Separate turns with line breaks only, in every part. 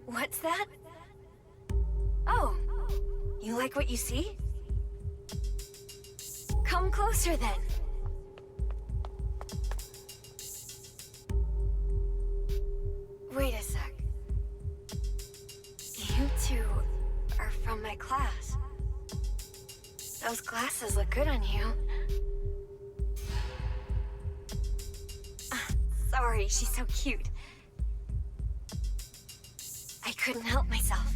What's that? Oh, you like what you see? Come closer then. Wait a sec. You two are from my class. Those glasses look good on you. Sorry, she's so cute. I couldn't help myself.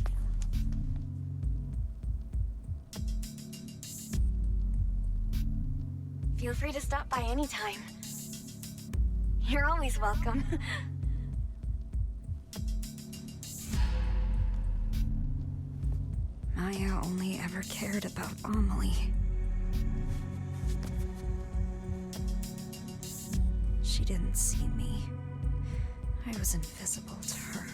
Feel free to stop by anytime. You're always welcome.
Maya only ever cared about Amelie. She didn't see me. I was invisible to her.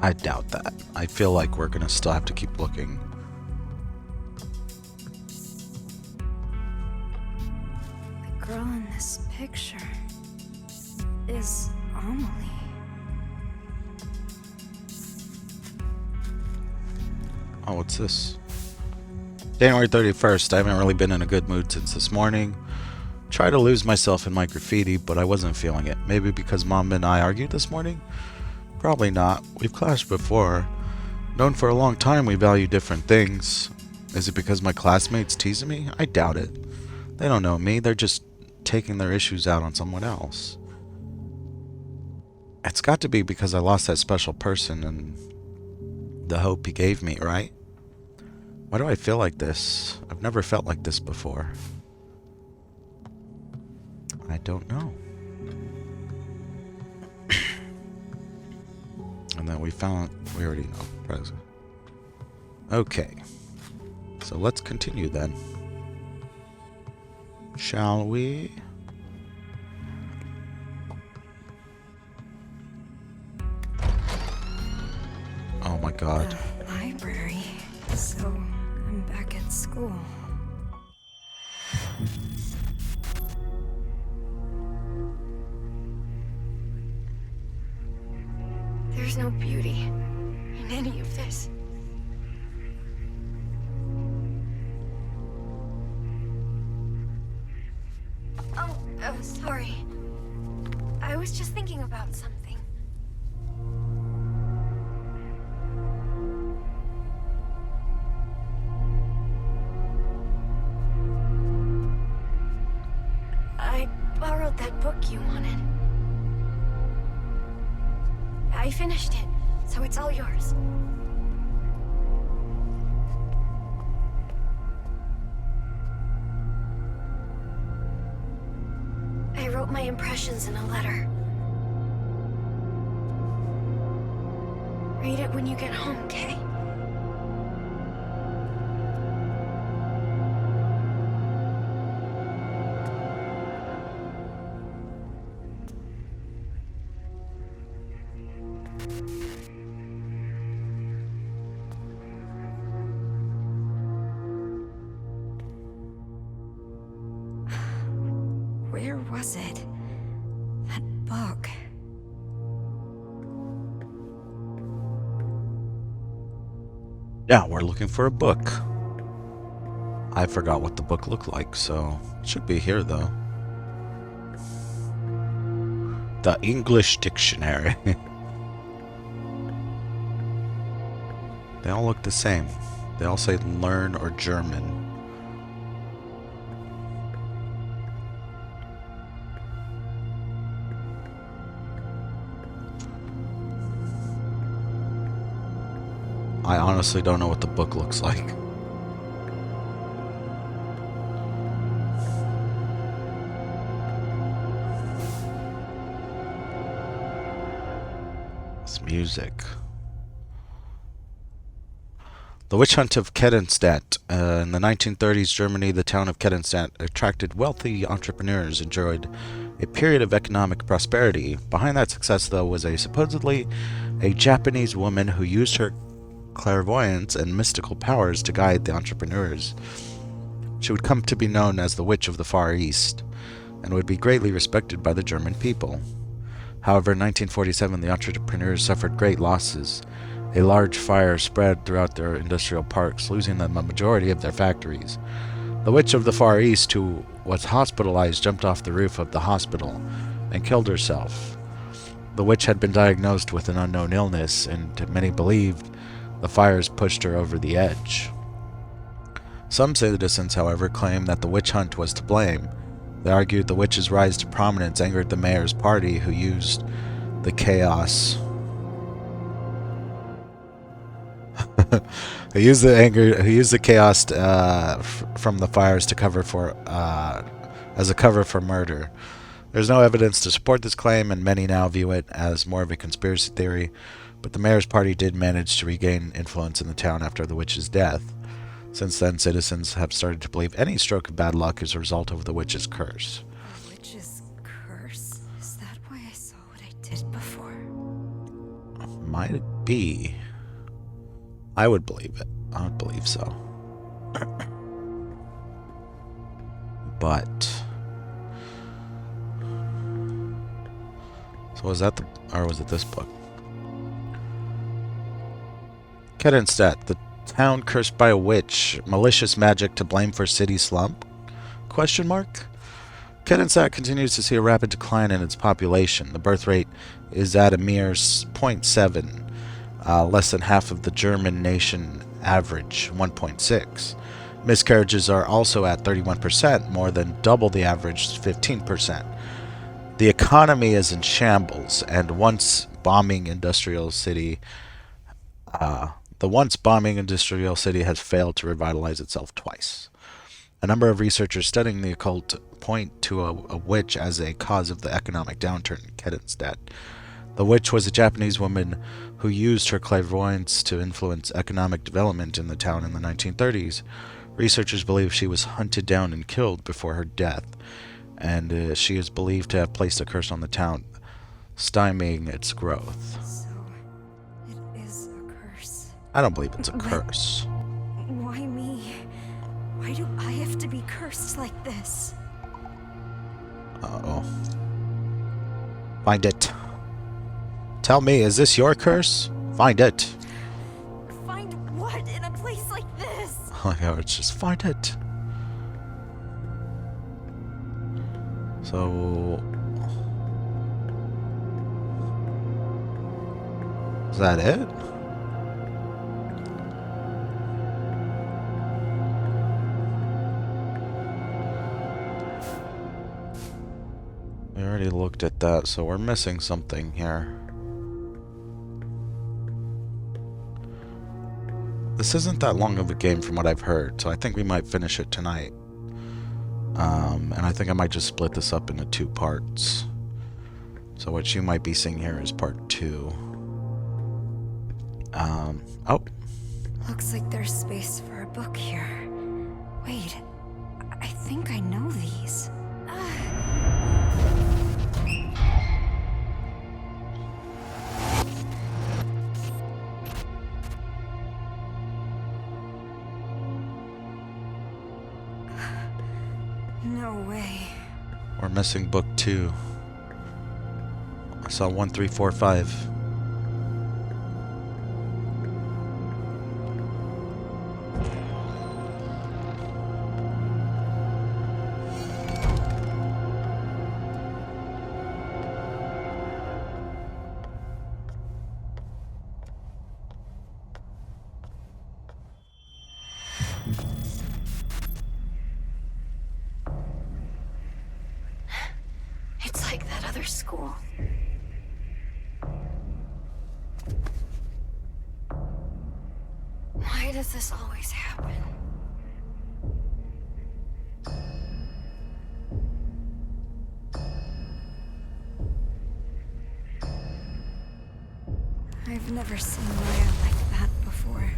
I doubt that. I feel like we're gonna still have to keep looking.
The girl in this picture is Amelie.
Oh, what's this? January 31st. I haven't really been in a good mood since this morning. Tried to lose myself in my graffiti, but I wasn't feeling it. Maybe because Mom and I argued this morning? Probably not. We've clashed before. Known for a long time we value different things. Is it because my classmates teasing me? I doubt it. They don't know me. They're just taking their issues out on someone else. It's got to be because I lost that special person and the hope he gave me, right? Why do I feel like this? I've never felt like this before. I don't know. And then we already know. Present. Okay. So let's continue then. Shall we? Oh my god.
The library. So I'm back at school.
There's no beauty in any of this. Oh, sorry. I was just thinking about something. I borrowed that book you wanted. I finished it, so it's all yours. I wrote my impressions in a letter. Read it when you get home, okay?
Where was it? That book.
Yeah, we're looking for a book. I forgot what the book looked like, so it should be here though. The English Dictionary. They all look the same. They all say learn or German. I honestly don't know what the book looks like. It's music. The witch hunt of Kettenstadt. In the 1930s, Germany, the town of Kettenstadt attracted wealthy entrepreneurs, enjoyed a period of economic prosperity. Behind that success, though, was supposedly a Japanese woman who used her clairvoyance and mystical powers to guide the entrepreneurs. She would come to be known as the Witch of the Far East, and would be greatly respected by the German people. However, in 1947, the entrepreneurs suffered great losses. A large fire spread throughout their industrial parks, losing them a majority of their factories. The Witch of the Far East, who was hospitalized, jumped off the roof of the hospital and killed herself. The witch had been diagnosed with an unknown illness, and many believed the fires pushed her over the edge. Some citizens, however, claimed that the witch hunt was to blame. They argued the witch's rise to prominence angered the mayor's party, who used the chaos who used the chaos from the fires to cover for as a cover for murder. There's no evidence to support this claim, and many now view it as more of a conspiracy theory, but the mayor's party did manage to regain influence in the town after the witch's death. Since then, citizens have started to believe any stroke of bad luck is a result of the witch's curse.
A witch's curse? Is that why I saw what I did before?
Might it be? I would believe it. I would believe so. But... So was that the... or was it this book? Kedenstadt, the town cursed by a witch. Malicious magic to blame for city slump? Question mark? Kedenstadt continues to see a rapid decline in its population. The birth rate is at a mere 0.7, less than half of the German nation average, 1.6. Miscarriages are also at 31%, more than double the average, 15%. The economy is in shambles, and the once bombing industrial city has failed to revitalize itself twice. A number of researchers studying the occult point to a witch as a cause of the economic downturn in Kedenstadt. The witch was a Japanese woman who used her clairvoyance to influence economic development in the town in the 1930s. Researchers believe she was hunted down and killed before her death, and she is believed to have placed a curse on the town, stymieing its growth.
So, it is a curse.
I don't believe it's a curse.
Why me? Why do I have to be cursed like this?
Uh-oh. Find it. Tell me, is this your curse? Find it.
Find what in a place like this?
Oh my god, it's just find it. So... is that it? We already looked at that, so we're missing something here. This isn't that long of a game from what I've heard, so I think we might finish it tonight. And I think I might just split this up into 2 parts. So what you might be seeing here is part 2. Oh.
Looks like there's space for a book here. Wait, I think I know these. No way.
We're missing book 2. I saw 1, 3, 4, 5.
It's like that other school. Why does this always happen?
I've never seen Maya like that before.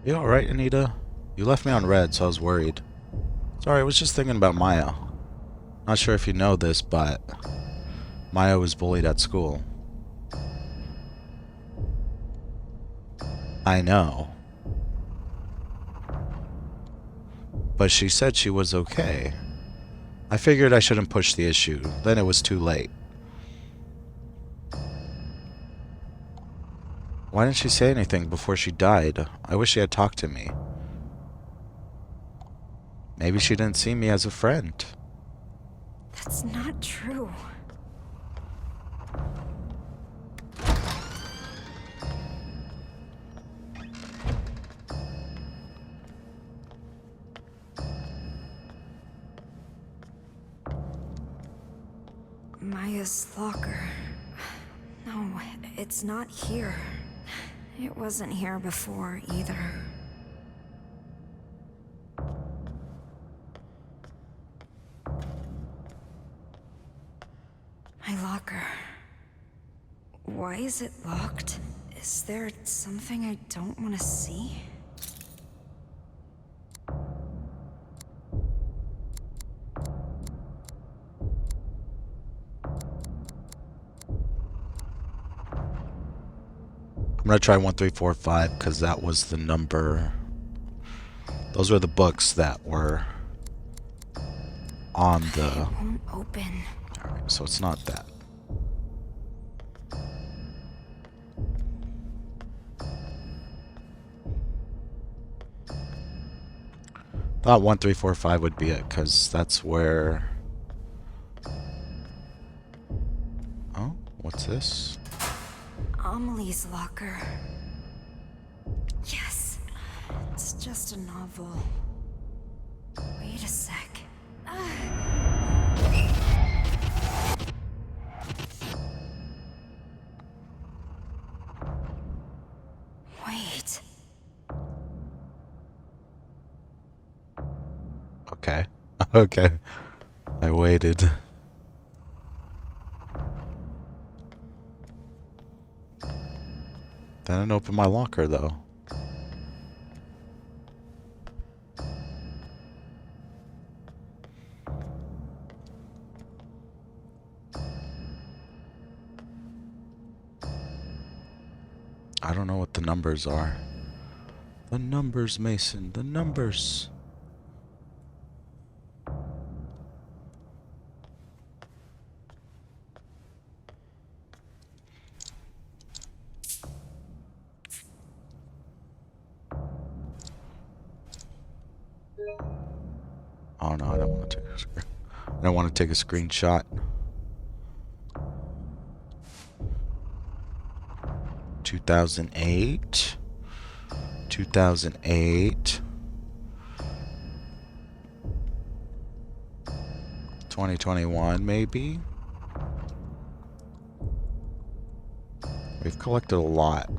You alright, Anita? You left me on red, so I was worried. Sorry, I was just thinking about Maya. Not sure if you know this, but Maya was bullied at school. I know. But she said she was okay. I figured I shouldn't push the issue. Then it was too late. Why didn't she say anything before she died? I wish she had talked to me. Maybe she didn't see me as a friend.
That's not true. Maya's locker. No, it's not here. It wasn't here before, either. My locker. Why is it locked? Is there something I don't want to see?
I'm gonna try 1345 because that was the number. Those were the books that were on the.
It won't open.
Alright, so it's not that. Thought 1345 would be it because that's where. Oh, what's this?
Amelie's locker. Yes. It's just a novel. Wait a sec. Wait.
Okay. Okay. I waited. That didn't open my locker though. I don't know what the numbers are. The numbers, Mason. The numbers. Oh no, I don't want to take a screen. I don't want to take a screenshot. 2008. 2008. 2021 maybe. We've collected a lot.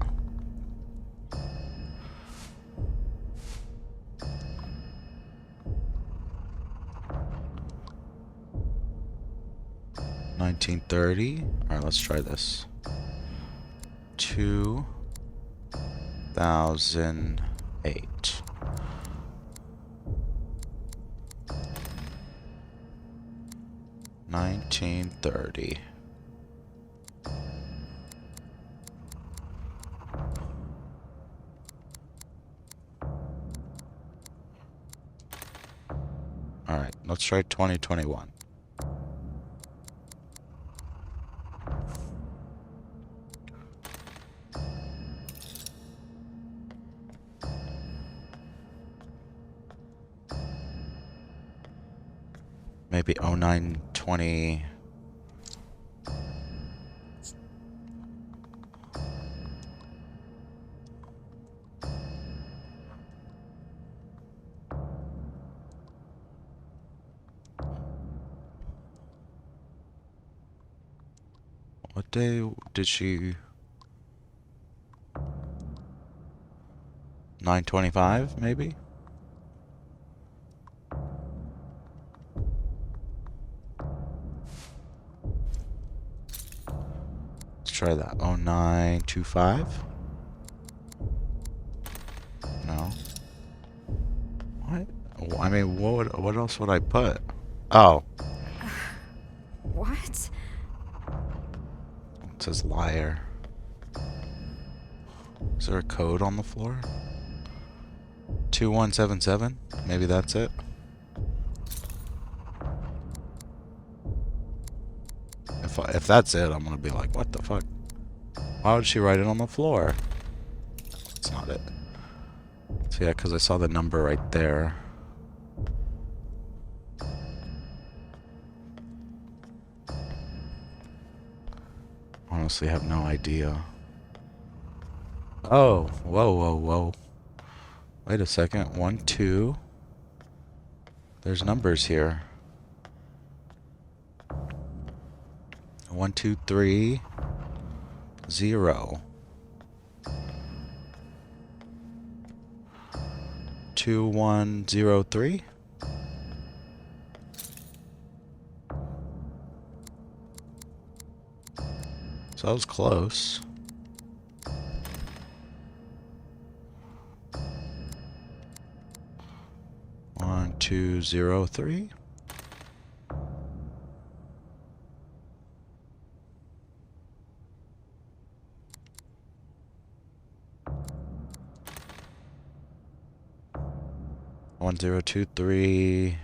$1930. Alright, let's try this. 2008. $1930. Alright, let's try 2021. Maybe 0920. What day did she? 925 maybe? Try that. 0925. No. What? I mean, what else would I put? Oh,
What?
it says liar. Is there a code on the floor? 2177? Maybe that's it. If that's it, I'm gonna be like, what the fuck? Why would she write it on the floor? That's not it. So yeah, because I saw the number right there. Honestly, have no idea. Oh, whoa. Wait a second. 1, 2. There's numbers here. 1, 2, 3, 0. 2, 1, 0, 3. So that was close. One, 2, 0, 3. One, 0, 2, 3.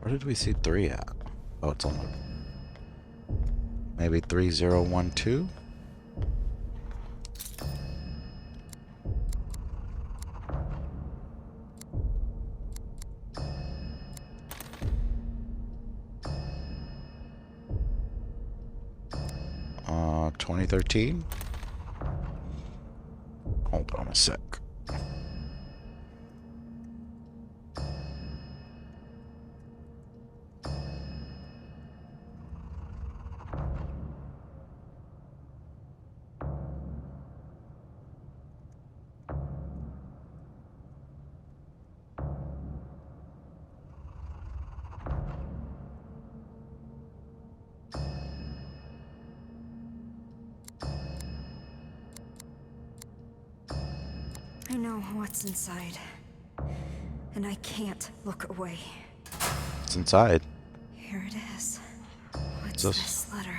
Where did we see 3 at? Oh, it's on the... Maybe 3, 0, 1, 2? -- 2013? Hold on a sec.
I know what's inside. And I can't look away.
It's inside.
Here it is. What's
This-
this letter?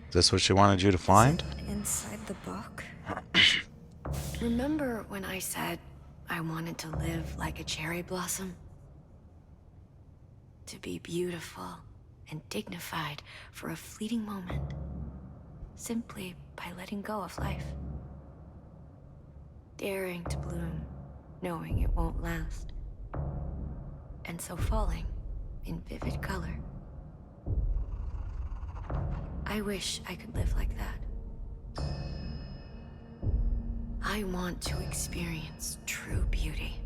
Is this what she wanted you to find?
Is it inside the book?
Remember when I said I wanted to live like a cherry blossom? To be beautiful and dignified for a fleeting moment, simply by letting go of life. Daring to bloom, knowing it won't last. And so falling in vivid color. I wish I could live like that. I want to experience true beauty,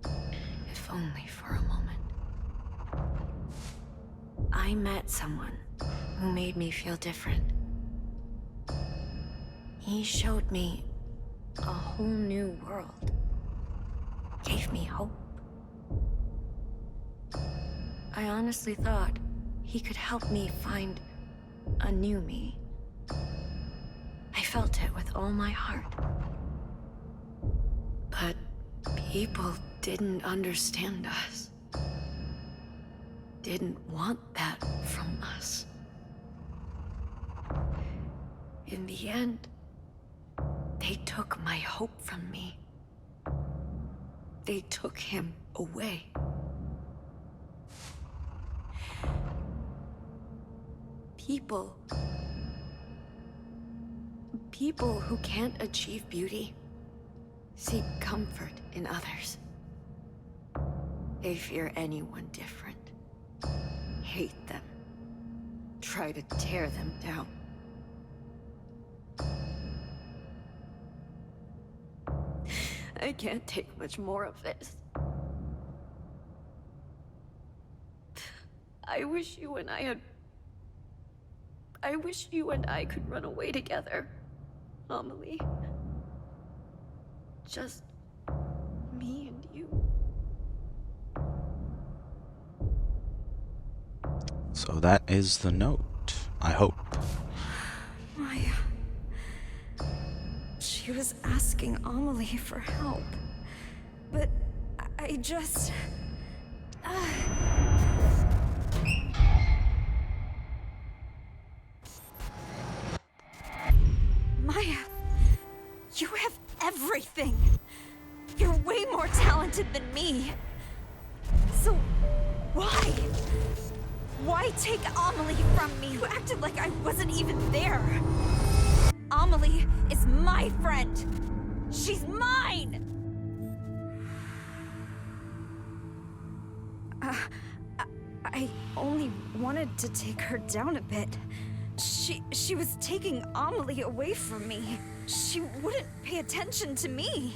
if only for a moment. I met someone who made me feel different. He showed me a whole new world. Gave me hope. I honestly thought he could help me find a new me. I felt it with all my heart. But people didn't understand us. Didn't want that from us. In the end, they took my hope from me. They took him away. People who can't achieve beauty seek comfort in others. They fear anyone different, hate them, try to tear them down. I can't take much more of this. I wish you and I could run away together, Amelie. Just me and you.
So that is the note. I hope.
Maya. She was asking Amelie for help. But I just... Maya, you have everything. You're way more talented than me. So, why? Why take Amelie from me? You acted like I wasn't even there. Amelie is my friend. She's mine! I only wanted to take her down a bit. She was taking Amelie away from me. She wouldn't pay attention to me.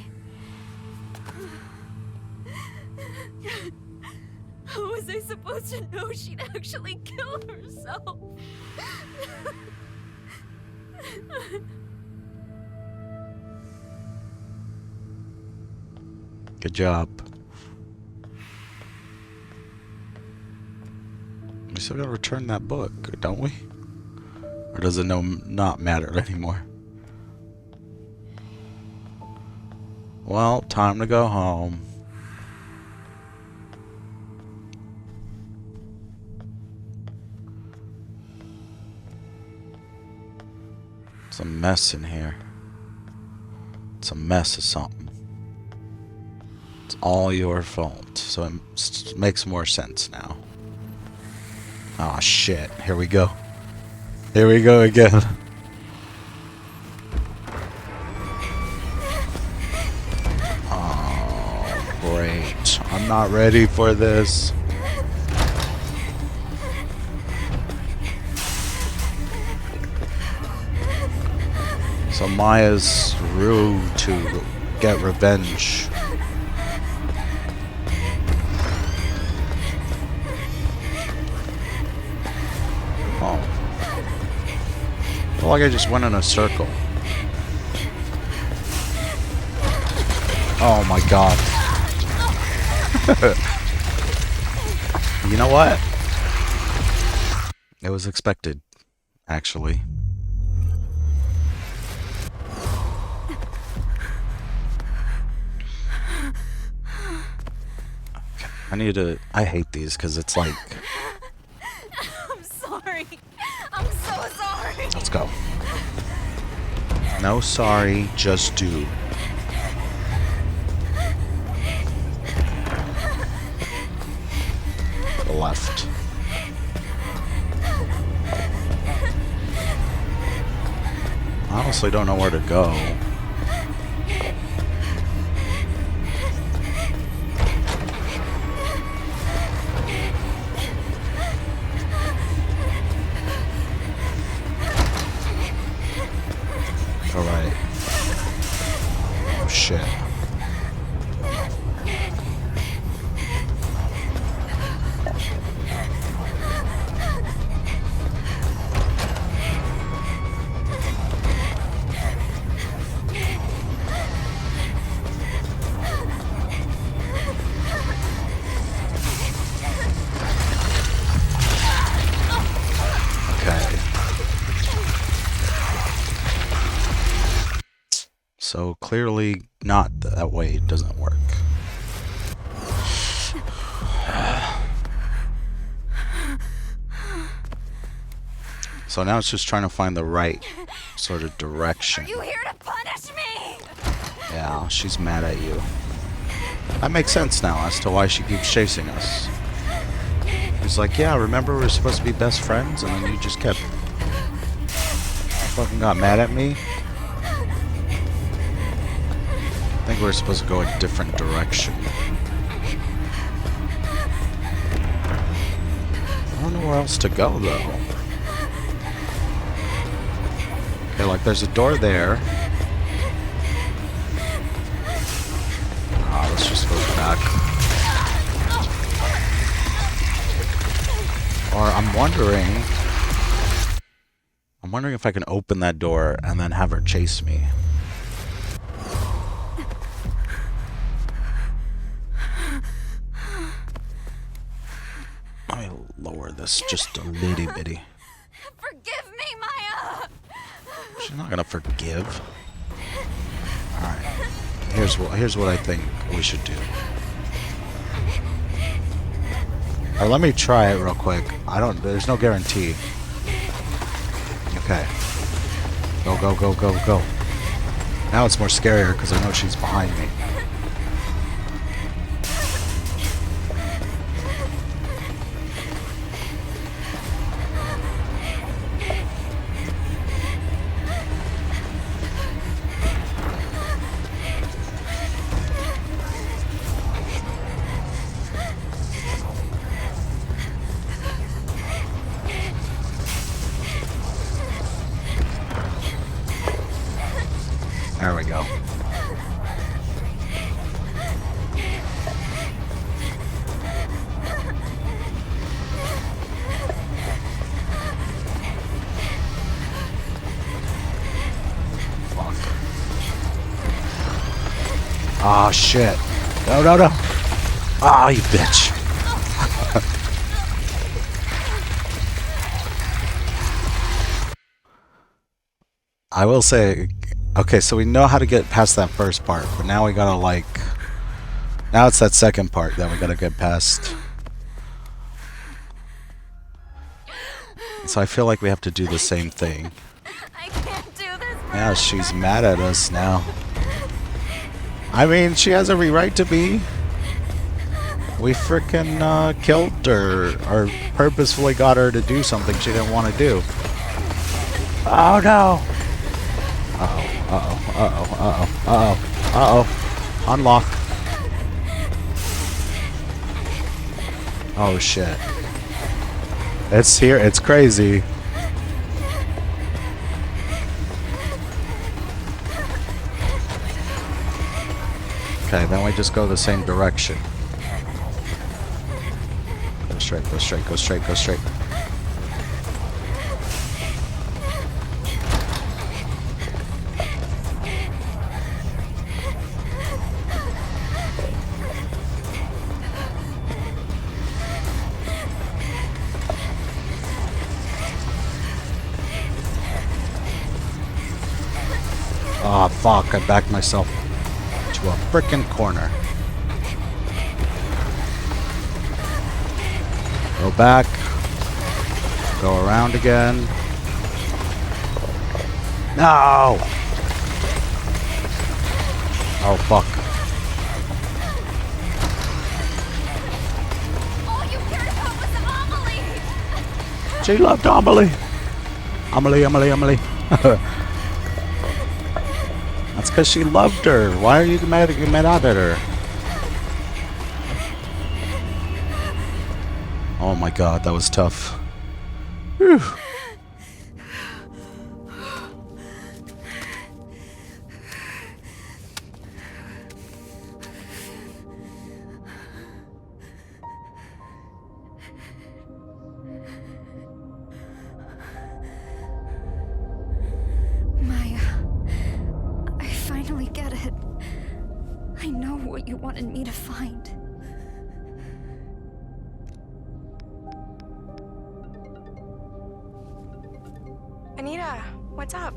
How was I supposed to know she'd actually kill herself?
Good job. We still gotta return that book, don't we? Or does it not matter anymore? Well, time to go home. It's a mess in here. It's a mess of something. It's all your fault. So it makes more sense now. Oh shit, here we go. Here we go again. Oh, great. I'm not ready for this. So Maya's rude to get revenge. Oh. I feel like I just went in a circle. Oh my god. You know what? It was expected, actually. I hate these because it's like...
I'm sorry. I'm so sorry.
Let's go. No sorry, just do. The left. I honestly don't know where to go. Alright. Oh shit. So clearly not that way, it doesn't work. So now it's just trying to find the right sort of direction.
Are you here to punish me?
Yeah, she's mad at you. That makes sense now as to why she keeps chasing us. He's like, yeah, remember we were supposed to be best friends and then you just kept... fucking got mad at me? I think we're supposed to go a different direction. I don't know where else to go, though. Okay, like, there's a door there. Ah, let's just go back. Or I'm wondering if I can open that door and then have her chase me. Let me lower this just a little bitty.
Forgive
She's not gonna forgive. Alright. Here's what I think we should do. Or let me try it real quick. There's no guarantee. Okay. Go, go, go, go, go. Now it's more scarier because I know she's behind me. There we go. Fuck. Oh shit. No, no, no. Ah, you bitch. I will say, okay, so we know how to get past that first part, but now we gotta like, now it's that second part that we gotta get past. So I feel like we have to do the same thing.
I can't do this.
Yeah, she's mad at us now. I mean, she has every right to be. We frickin' killed her, or purposefully got her to do something she didn't want to do. Oh no! Uh-oh, uh-oh, uh-oh, uh-oh, uh-oh, uh-oh. Unlock. Oh shit. It's here, it's crazy. Okay, then we just go the same direction. Go straight, go straight, go straight, go straight. Ah, fuck, I backed myself to a frickin' corner. Go back. Go around again. No! Oh, fuck.
All you cared about was Amelie.
She loved Amelie. Amelie, Amelie, Amelie. That's because she loved her. Why are you mad at her? Oh my god, that was tough. Whew.
I finally get it. I know what you wanted me to find.
Anita, what's up?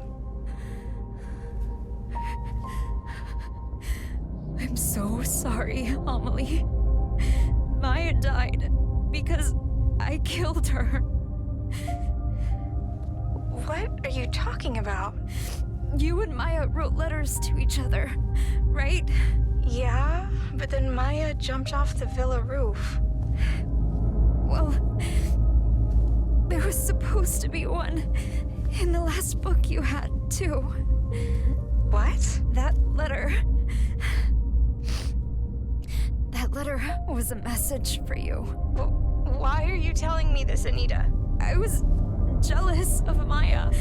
I'm so sorry, Amelie. Maya died because I killed her.
What are you talking about?
You and Maya wrote letters to each other, right?
Yeah, but then Maya jumped off the villa roof.
Well, there was supposed to be one in the last book you had, too.
What?
That letter was a message for you.
Why are you telling me this, Anita?
I was jealous of Maya.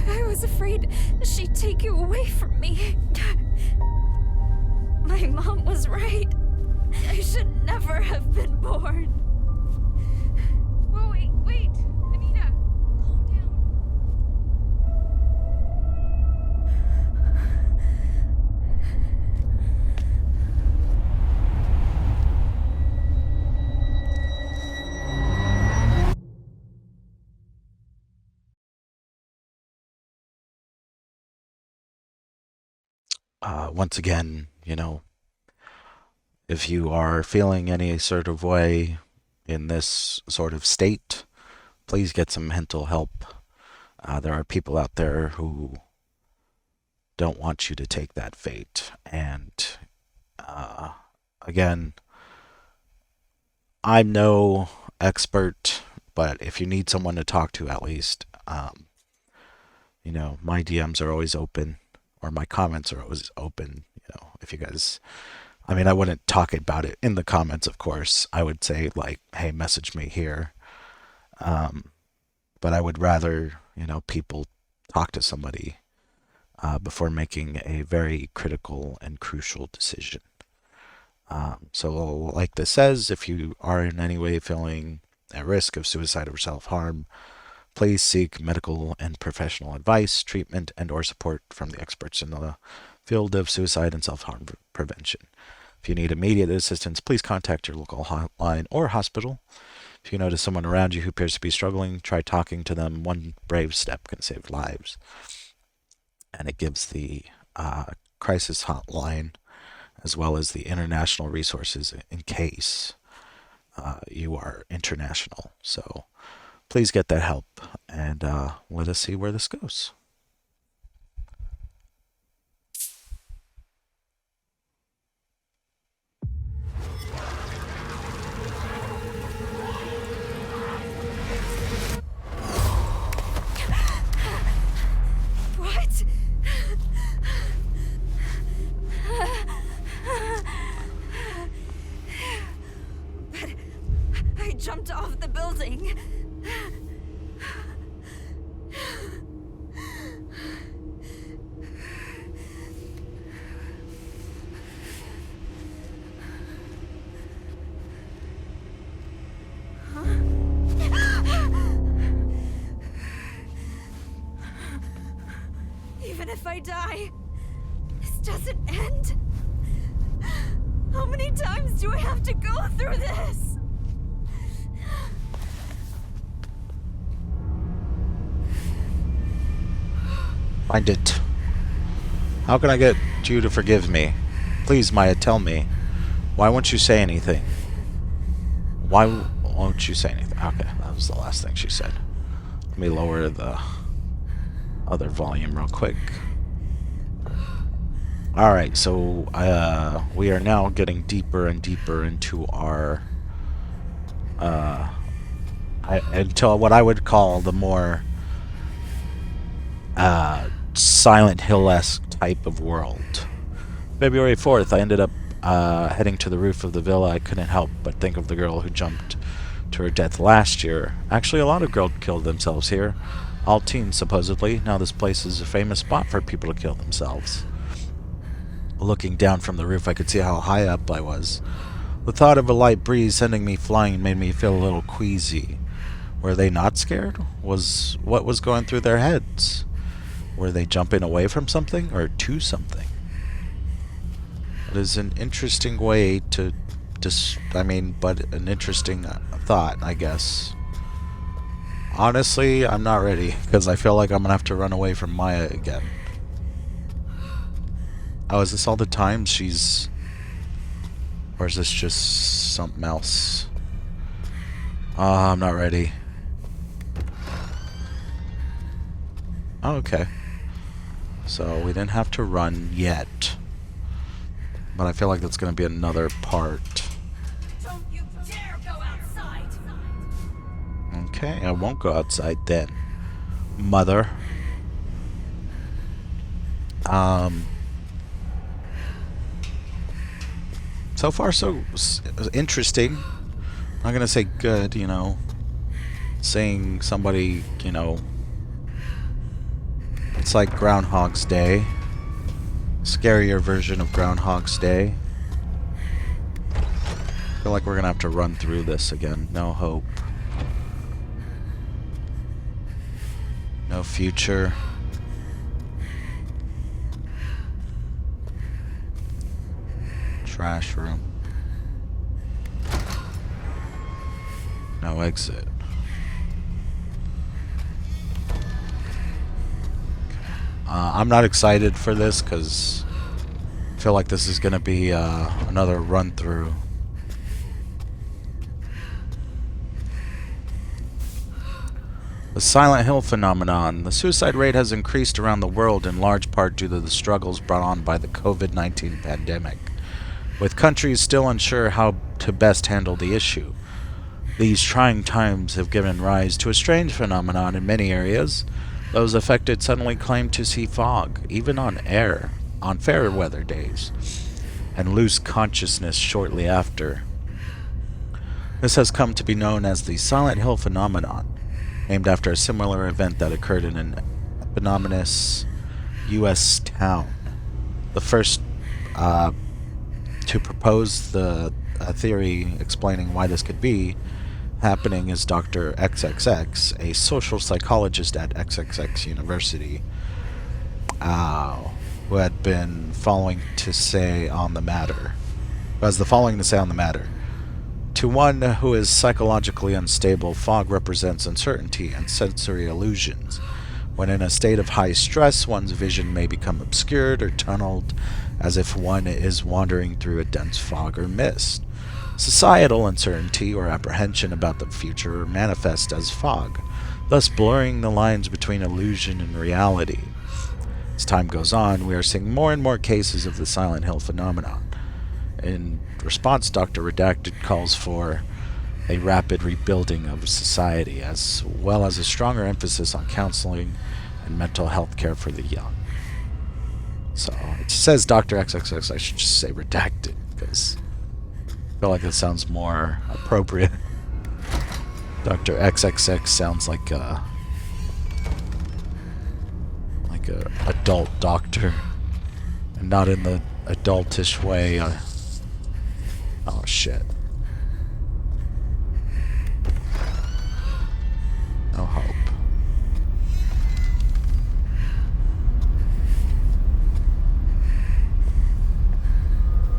I was afraid she'd take you away from me. My mom was right. I should never have been born.
Once again, if you are feeling any sort of way in this sort of state, please get some mental help. There are people out there who don't want you to take that fate. And again, I'm no expert, but if you need someone to talk to, at least, my DMs are always open, or my comments are always open. If you guys, I wouldn't talk about it in the comments, of course. I would say, like, hey, message me here. But I would rather, people talk to somebody before making a very critical and crucial decision. So like this says, if you are in any way feeling at risk of suicide or self-harm, please seek medical and professional advice, treatment, and or support from the experts in the field of suicide and self-harm prevention. If you need immediate assistance, please contact your local hotline or hospital. If you notice someone around you who appears to be struggling, try talking to them. One brave step can save lives. And it gives the crisis hotline as well as the international resources in case you are international. So please get that help, and let us see where this goes.
What? But I jumped off the building. Even if I die, this doesn't end. How many times do I have to go through this?
Find it. How can I get you to forgive me? Please, Maya, tell me. Why won't you say anything? Why won't you say anything? Okay, that was the last thing she said. Let me lower the other volume real quick. Alright, so we are now getting deeper and deeper into our until what I would call the more Silent Hill-esque type of world. February 4th, I ended up heading to the roof of the villa. I couldn't help but think of the girl who jumped to her death last year. Actually, a lot of girls killed themselves here. All teens, supposedly. Now this place is a famous spot for people to kill themselves. Looking down from the roof, I could see how high up I was. The thought of a light breeze sending me flying made me feel a little queasy. Were they not scared? What was going through their heads? Were they jumping away from something or to something? It is an interesting way to but an interesting thought, I guess. Honestly, I'm not ready, because I feel like I'm gonna have to run away from Maya again. Oh, is this all the time she's... Or is this just something else? I'm not ready. Oh, okay. So we didn't have to run yet. But I feel like that's going to be another part.
Don't you dare go outside!
Okay, I won't go outside then. Mother. So far, so interesting. I'm not gonna say good, Seeing somebody, it's like Groundhog's Day. Scarier version of Groundhog's Day. I feel like we're gonna have to run through this again. No hope. No future. Trash room. No exit. I'm not excited for this because feel like this is going to be another run through. The Silent Hill phenomenon. The suicide rate has increased around the world in large part due to the struggles brought on by the COVID-19 pandemic, with countries still unsure how to best handle the issue. These trying times have given rise to a strange phenomenon in many areas. Those affected suddenly claim to see fog, even on fair weather days, and lose consciousness shortly after. This has come to be known as the Silent Hill phenomenon, named after a similar event that occurred in an eponymous U.S. town. The first to propose the theory explaining why this could be happening is Dr. XXX, a social psychologist at XXX University, who had been who has the following to say on the matter. To one who is psychologically unstable, fog represents uncertainty and sensory illusions. When in a state of high stress, one's vision may become obscured or tunneled, as if one is wandering through a dense fog or mist. Societal uncertainty or apprehension about the future manifests as fog, thus blurring the lines between illusion and reality. As time goes on, we are seeing more and more cases of the Silent Hill phenomenon. In response, Dr. Redacted calls for a rapid rebuilding of society, as well as a stronger emphasis on counseling and mental health care for the young. So, it says Dr. XXX, I should just say Redacted, because I feel like it sounds more appropriate. Dr. XXX sounds like a adult doctor, and not in the adultish way. Oh shit. No hope.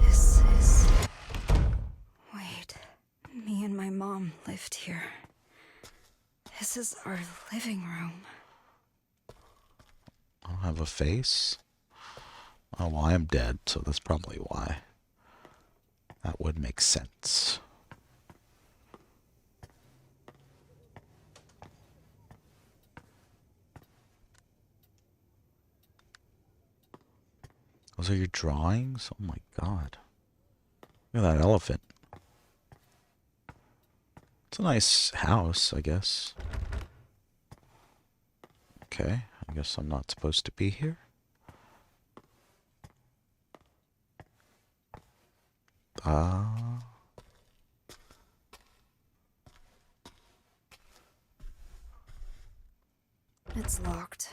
This is... Wait. Me and my mom lived here. This is our living room.
I don't have a face. Oh, well, I am dead, so that's probably why. That would make sense. Those are your drawings? Oh my god. Look at that elephant. It's a nice house, I guess. Okay, I guess I'm not supposed to be here.
It's locked.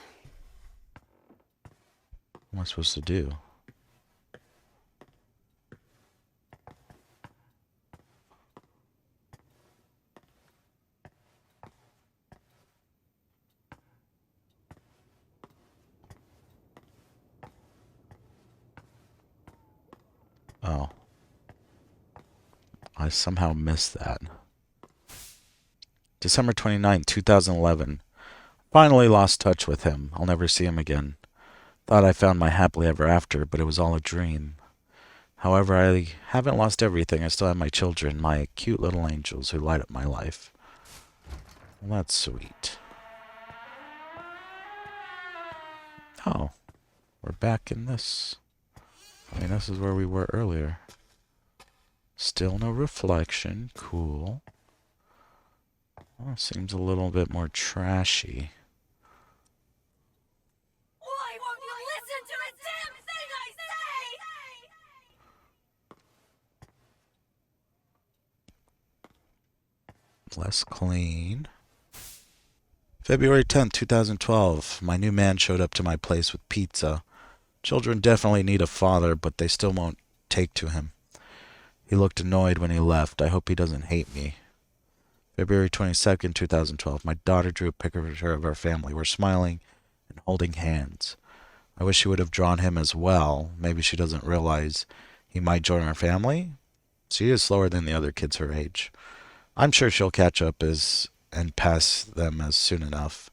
What am I supposed to do? Oh. I somehow missed that. December 29th, 2011. Finally lost touch with him. I'll never see him again. Thought I found my happily ever after, but it was all a dream. However, I haven't lost everything. I still have my children, my cute little angels who light up my life. Well, that's sweet. Oh, we're back in this. I mean, this is where we were earlier. Still no reflection. Cool. Well, seems a little bit more trashy.
Why won't you listen to a damn thing I say?
Less clean. February 10th, 2012. My new man showed up to my place with pizza. Children definitely need a father, but they still won't take to him. He looked annoyed when he left. I hope he doesn't hate me. February 22nd, 2012. My daughter drew a picture of our family. We're smiling and holding hands. I wish she would have drawn him as well. Maybe she doesn't realize he might join our family. She is slower than the other kids her age. I'm sure she'll catch up and pass them as soon enough.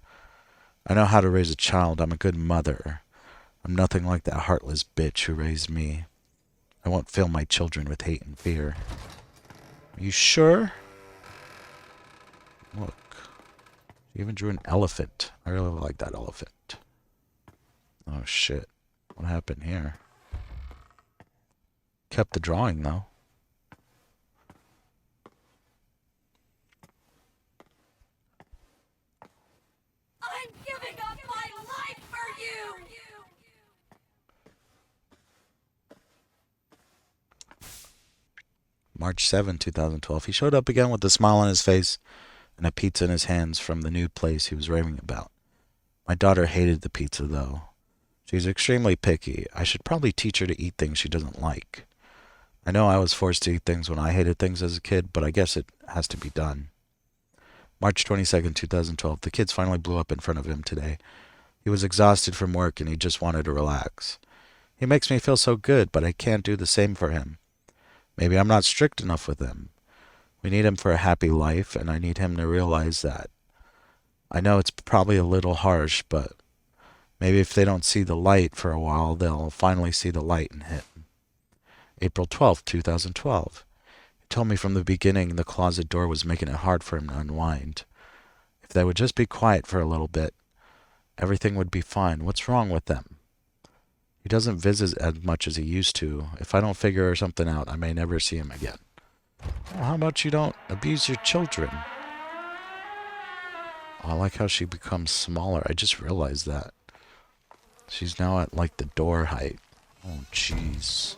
I know how to raise a child. I'm a good mother. I'm nothing like that heartless bitch who raised me. I won't fill my children with hate and fear. Are you sure? Look. She even drew an elephant. I really like that elephant. Oh shit. What happened here? Kept the drawing though.
I'm giving up my life for you!
March 7, 2012. He showed up again with a smile on his face and a pizza in his hands from the new place he was raving about. My daughter hated the pizza, though. She's extremely picky. I should probably teach her to eat things she doesn't like. I know I was forced to eat things when I hated things as a kid, but I guess it has to be done. March 22nd, 2012. The kids finally blew up in front of him today. He was exhausted from work and he just wanted to relax. He makes me feel so good, but I can't do the same for him. Maybe I'm not strict enough with him. We need him for a happy life, and I need him to realize that. I know it's probably a little harsh, but maybe if they don't see the light for a while, they'll finally see the light in him. April 12th, 2012. He told me from the beginning the closet door was making it hard for him to unwind. If they would just be quiet for a little bit, everything would be fine. What's wrong with them? He doesn't visit as much as he used to. If I don't figure something out, I may never see him again. Well, how about you don't abuse your children? Oh, I like how she becomes smaller. I just realized that. She's now at like the door height. Oh, jeez.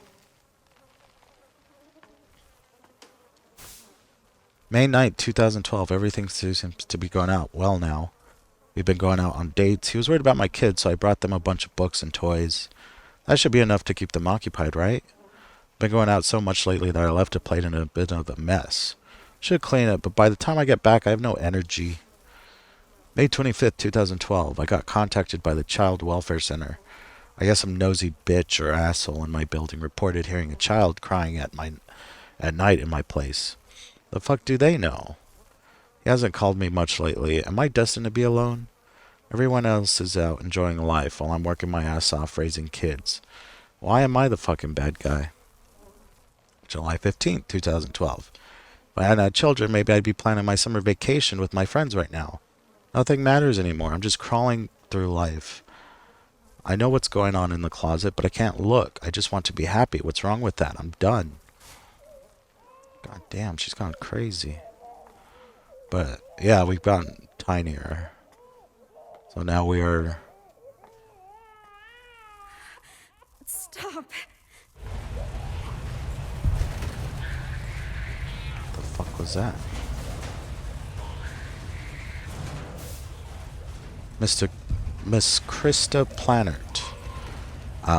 May 9th, 2012. Everything seems to be going out well now. We've been going out on dates. He was worried about my kids, so I brought them a bunch of books and toys. That should be enough to keep them occupied, right? Been going out so much lately that I left a plate in a bit of a mess. Should clean it, but by the time I get back, I have no energy. May 25th, 2012. I got contacted by the Child Welfare Center. I guess some nosy bitch or asshole in my building reported hearing a child crying at night in my place. The fuck do they know? He hasn't called me much lately. Am I destined to be alone? Everyone else is out enjoying life while I'm working my ass off raising kids. Why am I the fucking bad guy? July 15th, 2012. If I hadn't had children, maybe I'd be planning my summer vacation with my friends right now. Nothing matters anymore. I'm just crawling through life. I know what's going on in the closet, but I can't look. I just want to be happy. What's wrong with that? I'm done. God damn, she's gone crazy. But, yeah, we've gotten tinier. So now we are...
Stop.
What the fuck was that? Miss Krista Plannert.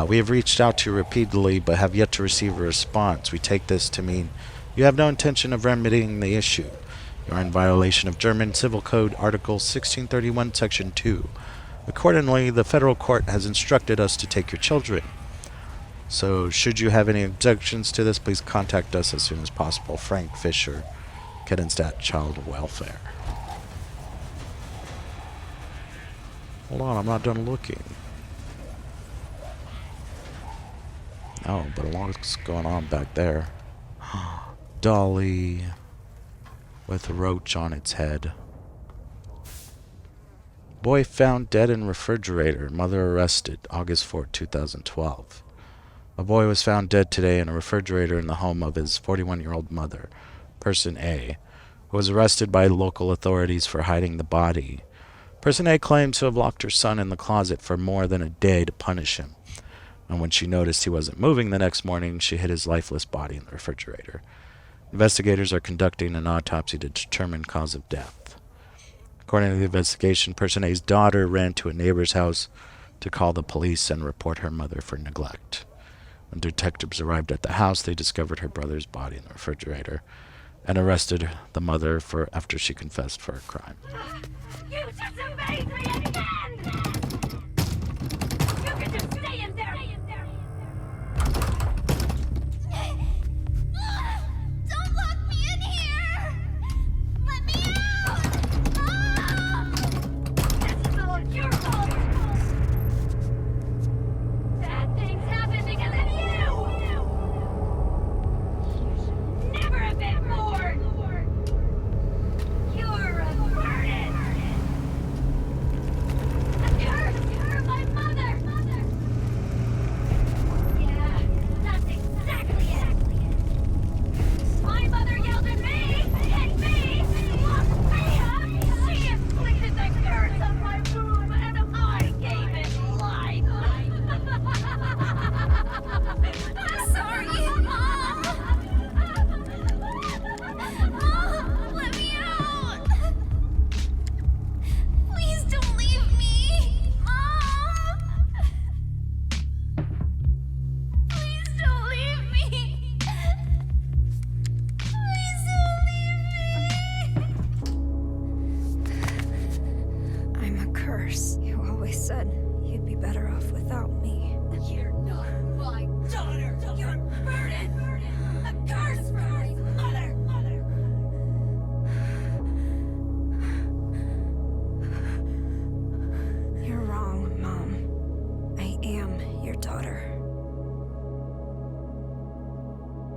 We have reached out to you repeatedly, but have yet to receive a response. We take this to mean you have no intention of remedying the issue. You are in violation of German Civil Code Article 1631, Section 2. Accordingly, the federal court has instructed us to take your children. So, should you have any objections to this, please contact us as soon as possible. Frank Fisher, Keddenstadt Child Welfare. Hold on, I'm not done looking. Oh, but a lot's going on back there. Dolly with a roach on its head. Boy found dead in refrigerator. Mother arrested. August 4, 2012. A boy was found dead today in a refrigerator in the home of his 41-year-old mother, Person A, who was arrested by local authorities for hiding the body. Person A claimed to have locked her son in the closet for more than a day to punish him. And when she noticed he wasn't moving the next morning, she hid his lifeless body in the refrigerator. Investigators are conducting an autopsy to determine cause of death. According to the investigation, Person A's daughter ran to a neighbor's house to call the police and report her mother for neglect. When detectives arrived at the house, they discovered her brother's body in the refrigerator and arrested the mother after she confessed for a crime.
You disobeyed me again! You can just stay in there! Don't lock me in here! Let me out! This is all your fault! Bad things happen because of you!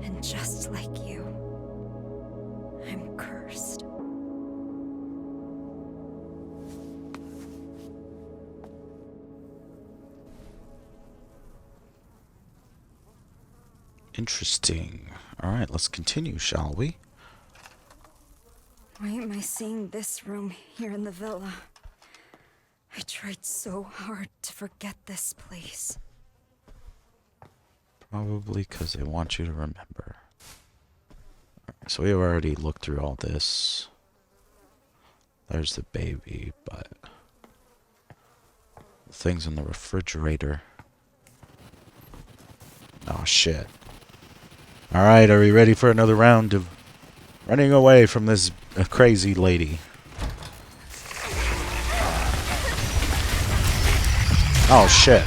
And just like you, I'm cursed.
Interesting. Alright, let's continue, shall we?
Why am I seeing this room here in the villa? I tried so hard to forget this place.
Probably because they want you to remember. Alright, so we've already looked through all this. There's the baby, but... things in the refrigerator. Oh, shit. Alright, are we ready for another round of running away from this crazy lady? Oh, shit.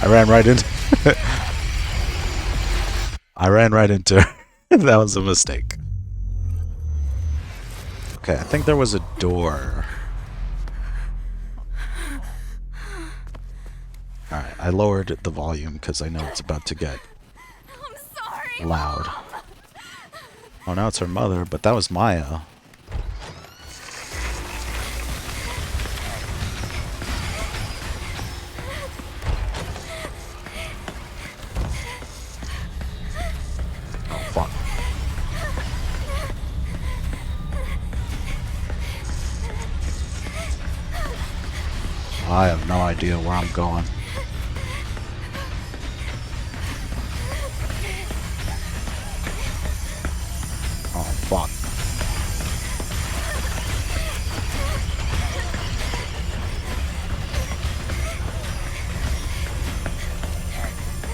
I ran right into... I ran right into her. That was a mistake. Okay, I think there was a door. Alright, I lowered the volume because I know it's about to get loud. Oh, now it's her mother, but that was Maya. Oh, fuck. I have no idea where I'm going. Oh, fuck.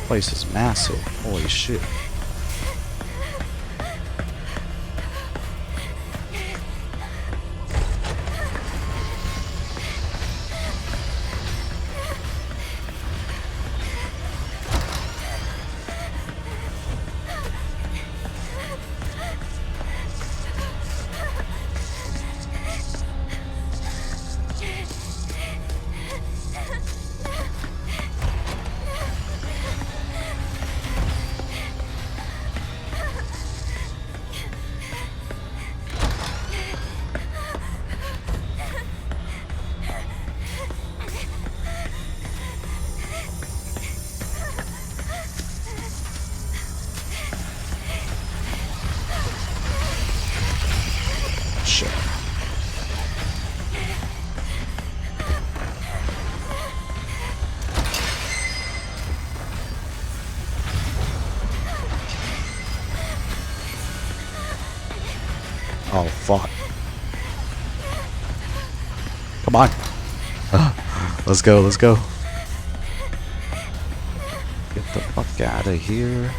Place is massive. Holy shit. Shit. Oh, fuck. Come on. Let's go, let's go. Get the fuck out of here.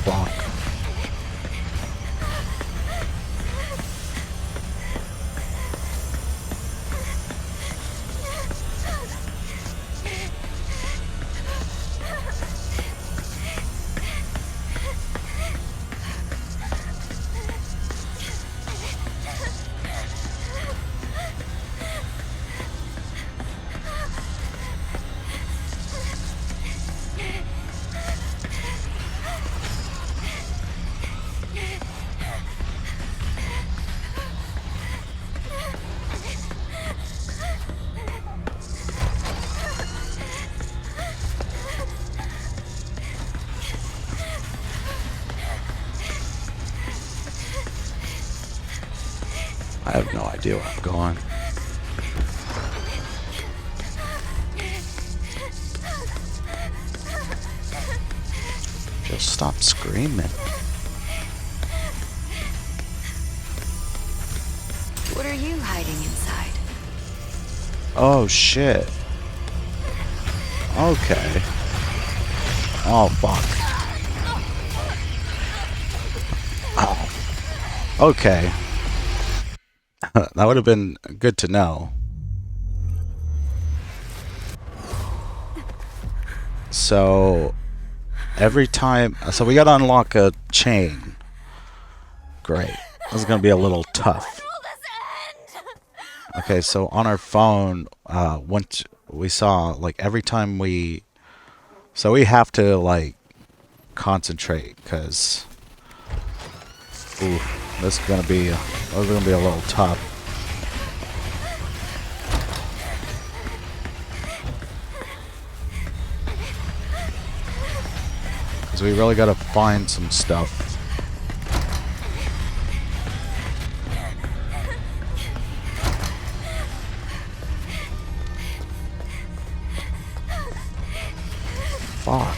Fuck. I have no idea where I'm going. Just stop screaming.
What are you hiding inside?
Oh shit. Okay. Oh, fuck. Oh. Okay. That would have been good to know. So, every time... So we gotta unlock a chain. Great. This is gonna be a little tough. Okay, so on our phone, once we saw, like, every time we... So we have to, like, concentrate, because... Ooh, this is gonna be a little tough. Because we really gotta find some stuff. Fuck.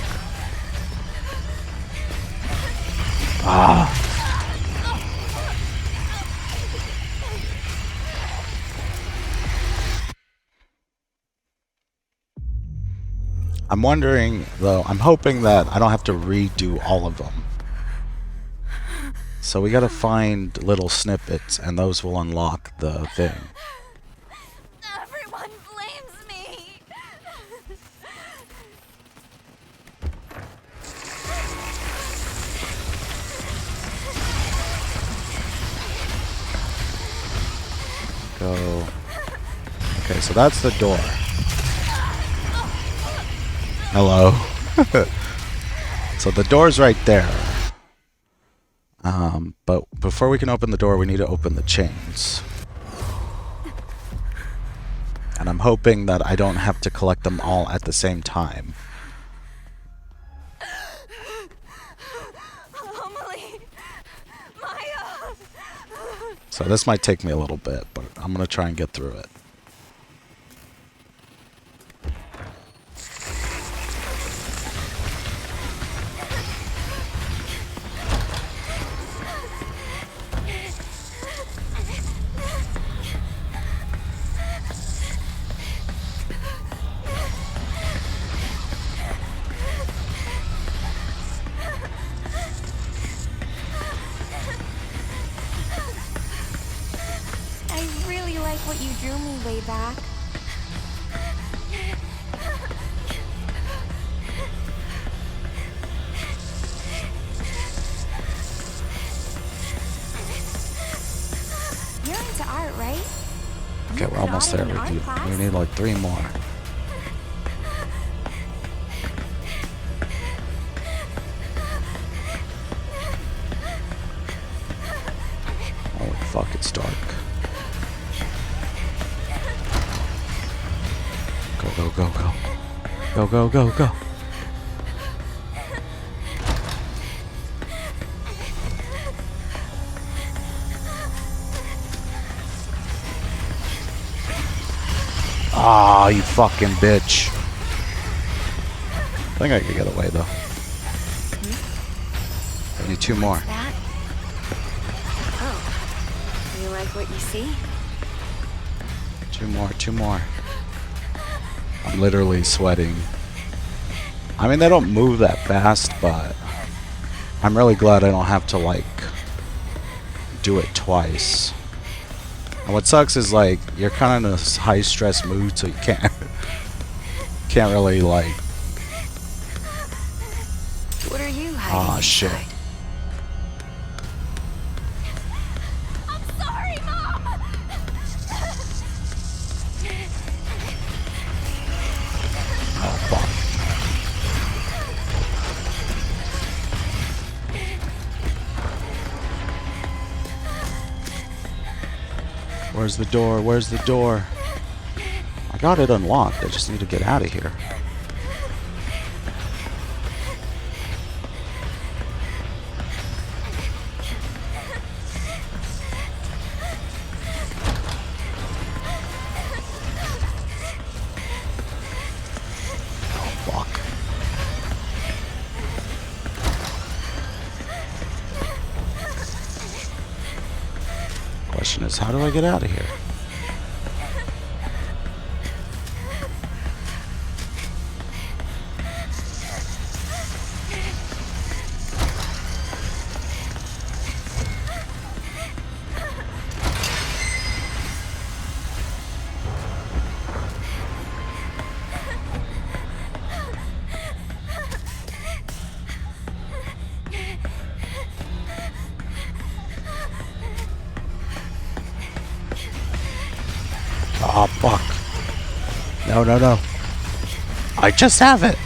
Ah. I'm wondering, though, I'm hoping that I don't have to redo all of them. So we gotta find little snippets, and those will unlock the thing.
Everyone blames me.
Go. Okay, so that's the door. Hello. So the door's right there. But before we can open the door, we need to open the chains. And I'm hoping that I don't have to collect them all at the same time.
Amelie, Maya.
So this might take me a little bit, but I'm gonna try and get through it.
I really like what you drew me way back. You're into art, right?
Okay, we're almost there. We need like 3 more. Holy fuck, it's dark. Go, go, go, go. Go, go, go, go. Ah, you fucking bitch. I think I could get away though. I need 2 more.
That? Oh. You like what you see?
2 more, 2 more. I'm literally sweating. I mean, they don't move that fast, but I'm really glad I don't have to, like, do it twice. And what sucks is, like, you're kind of in a high-stress mood, so you can't really, like...
What are you hiding
Aw, shit.
inside?
I'm sorry, Mom.
Oh, fuck. Where's the door? Where's the door? I got it unlocked. I just need to get out of here. Oh, fuck. Question is, how do I get out of here? Oh, fuck. No, no, no. I just have it.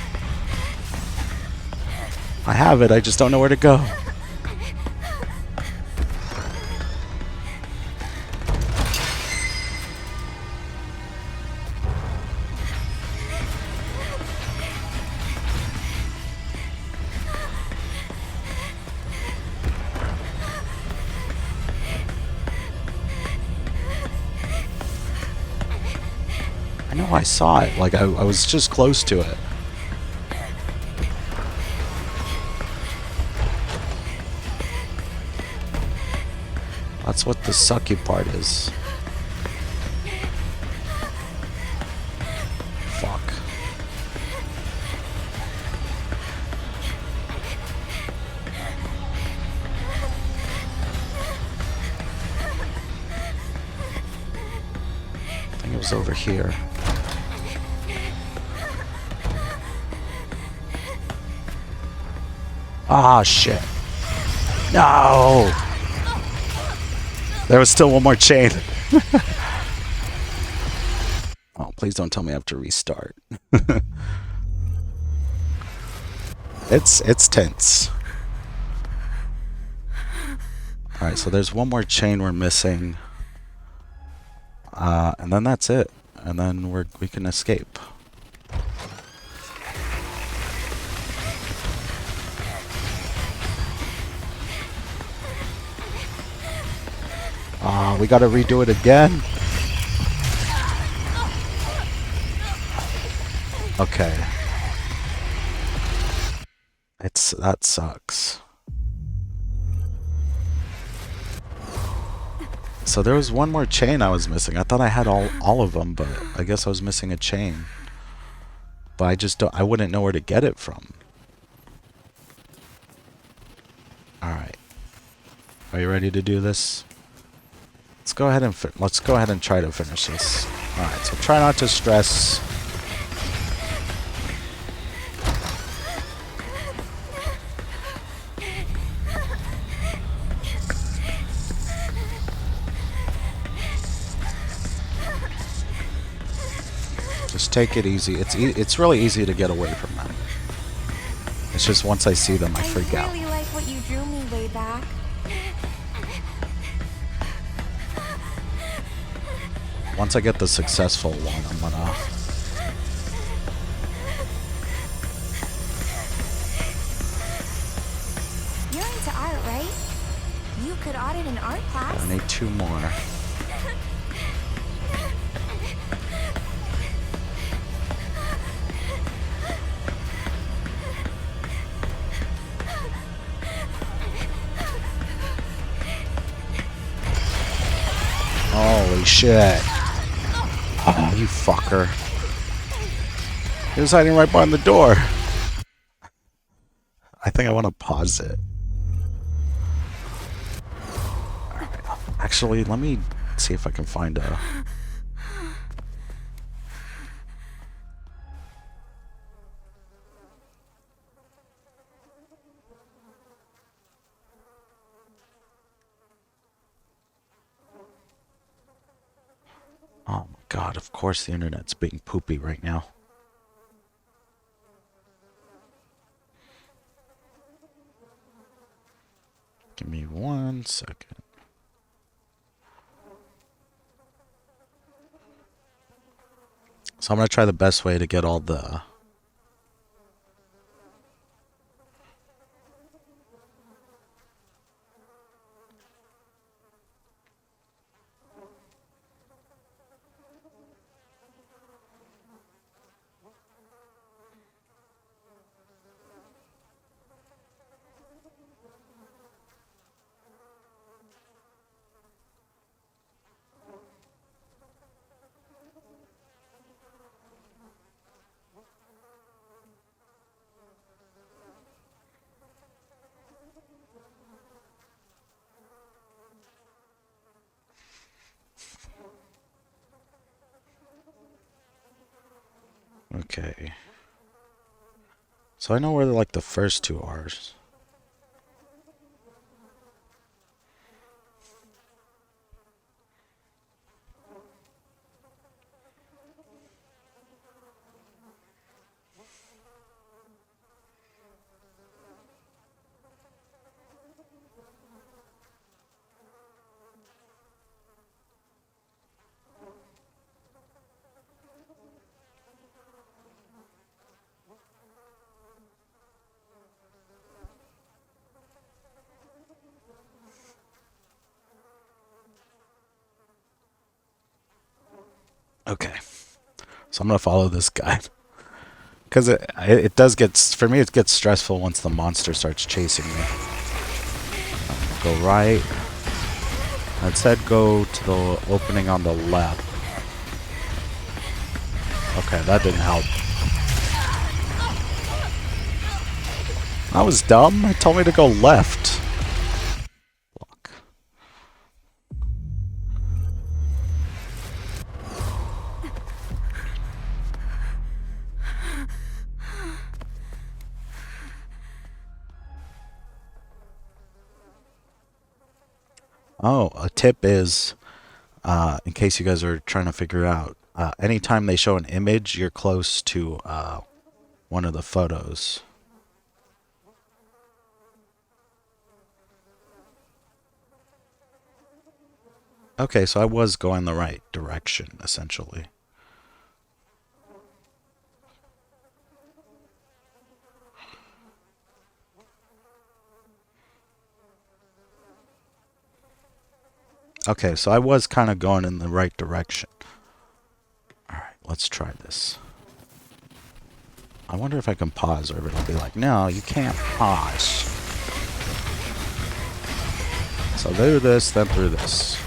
I have it, I just don't know where to go. I know I saw it, like I was just close to it. That's what the sucky part is. Fuck. I think it was over here. Ah, shit. No! There was still one more chain. Oh, please don't tell me I have to restart. It's tense. Alright, so there's one more chain we're missing. And then that's it. And then we can escape. We gotta redo it again. Okay. That sucks. So there was one more chain I was missing. I thought I had all of them, but I guess I was missing a chain. But I wouldn't know where to get it from. Alright. Are you ready to do this? Let's go ahead and try to finish this. Alright, so try not to stress. Just take it easy. It's really easy to get away from them. It's just once I see them, I freak out.
I really like what you drew me way back.
Once I get the successful one, I'm gonna...
You're into art, right? You could audit an art class.
I need 2 more. Holy shit. Oh, you fucker. He was hiding right behind the door. I think I want to pause it. Alright. Actually, let me see if I can find a... Oh my god, of course the internet's being poopy right now. Give me 1 second. So I'm going to try the best way to get all the... Okay. So I know where like the first 2 are. Okay. So I'm going to follow this guy. Because it does get, for me, it gets stressful once the monster starts chasing me. Go right. It said go to the opening on the left. Okay, that didn't help. I was dumb. It told me to go left. Look. Oh, a tip is, in case you guys are trying to figure out, anytime they show an image, you're close to one of the photos. Okay, so I was going the right direction, essentially. Okay, so I was kind of going in the right direction. Alright, let's try this. I wonder if I can pause, or if it'll be like, no, you can't pause. So do this, then through this.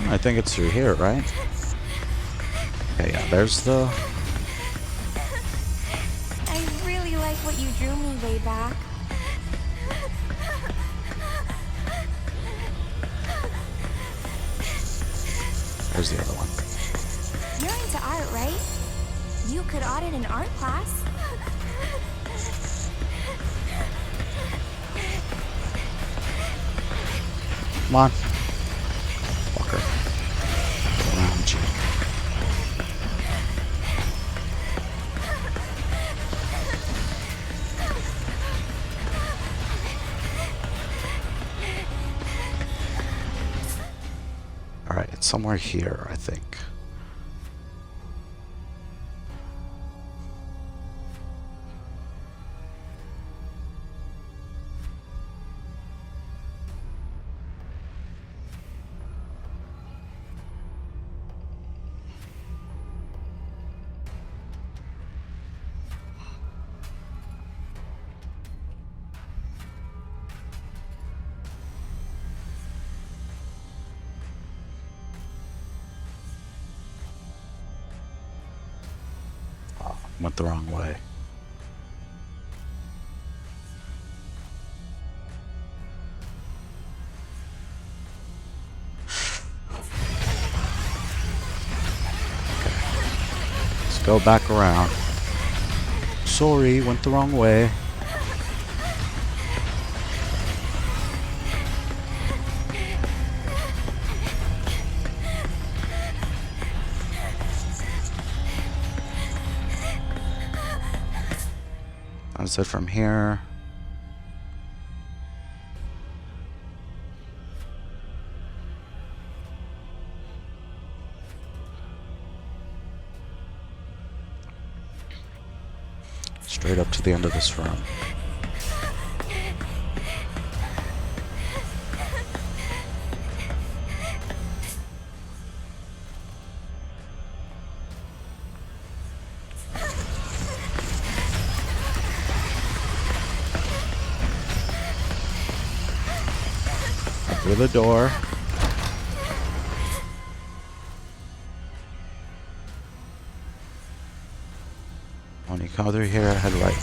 I think it's through here, right? Okay, yeah, there's the...
I really like what you drew me way back.
There's the other one.
You're into art, right? You could audit an art class.
Come on. Walker. Go around you. Alright, it's somewhere here, I think. Went the wrong way. Okay. Let's go back around. Sorry, went the wrong way. Is it from here? Straight up to the end of this room. Through the door. When you come through here, head right.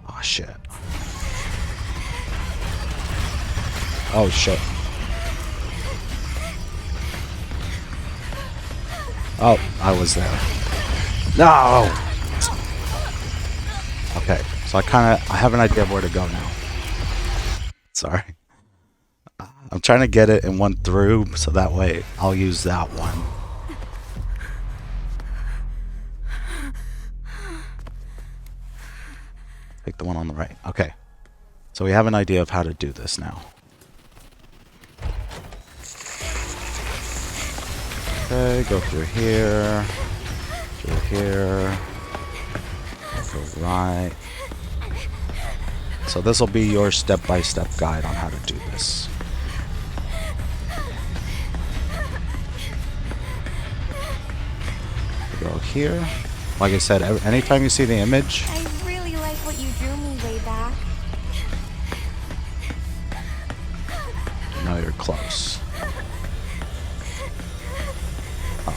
Oh shit. Oh shit. Oh, I was there. No! Okay, so I have an idea of where to go now. Sorry. I'm trying to get it in one through, so that way I'll use that one. Take the one on the right. Okay. So we have an idea of how to do this now. Okay, go through here. Through here. Go right. So this will be your step-by-step guide on how to do this. Go here. Like I said, anytime you see the image,
I really like what you drew me way back.
you know you're close. Oh.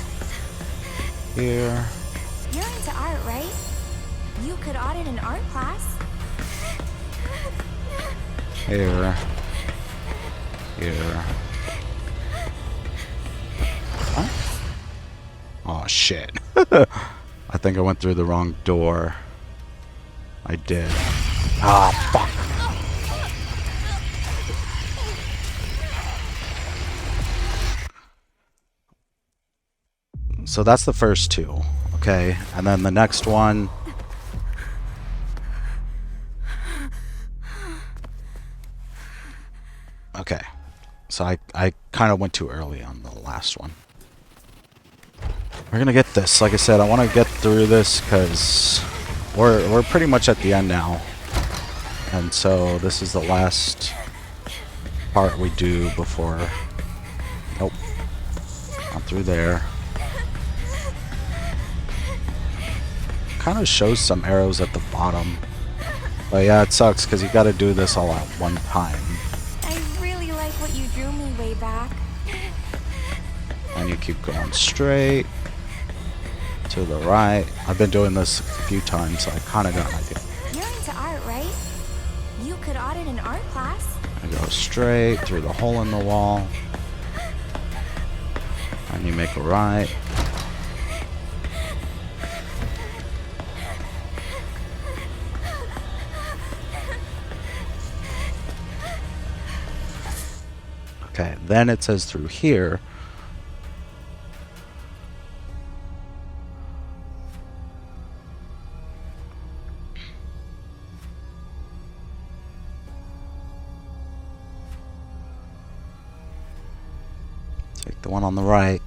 Here.
You're into art, right? You could audit an art class.
Here. Here. Huh? Oh shit. I think I went through the wrong door. I did. Ah, fuck. So that's the first two, okay? And then the next one... Okay. So I kind of went too early on the last one. We're gonna get this. Like I said, I want to get through this because we're pretty much at the end now, and so this is the last part we do before. Nope, not through there. Kind of shows some arrows at the bottom, but yeah, it sucks because you got to do this all at one time.
I really like what you drew me way back.
And you keep going straight. To the right. I've been doing this a few times, so I kind of got an idea.
You're into art, right? You could audit an art class.
I go straight through the hole in the wall. And you make a right. Okay, then it says through here. Take the one on the right.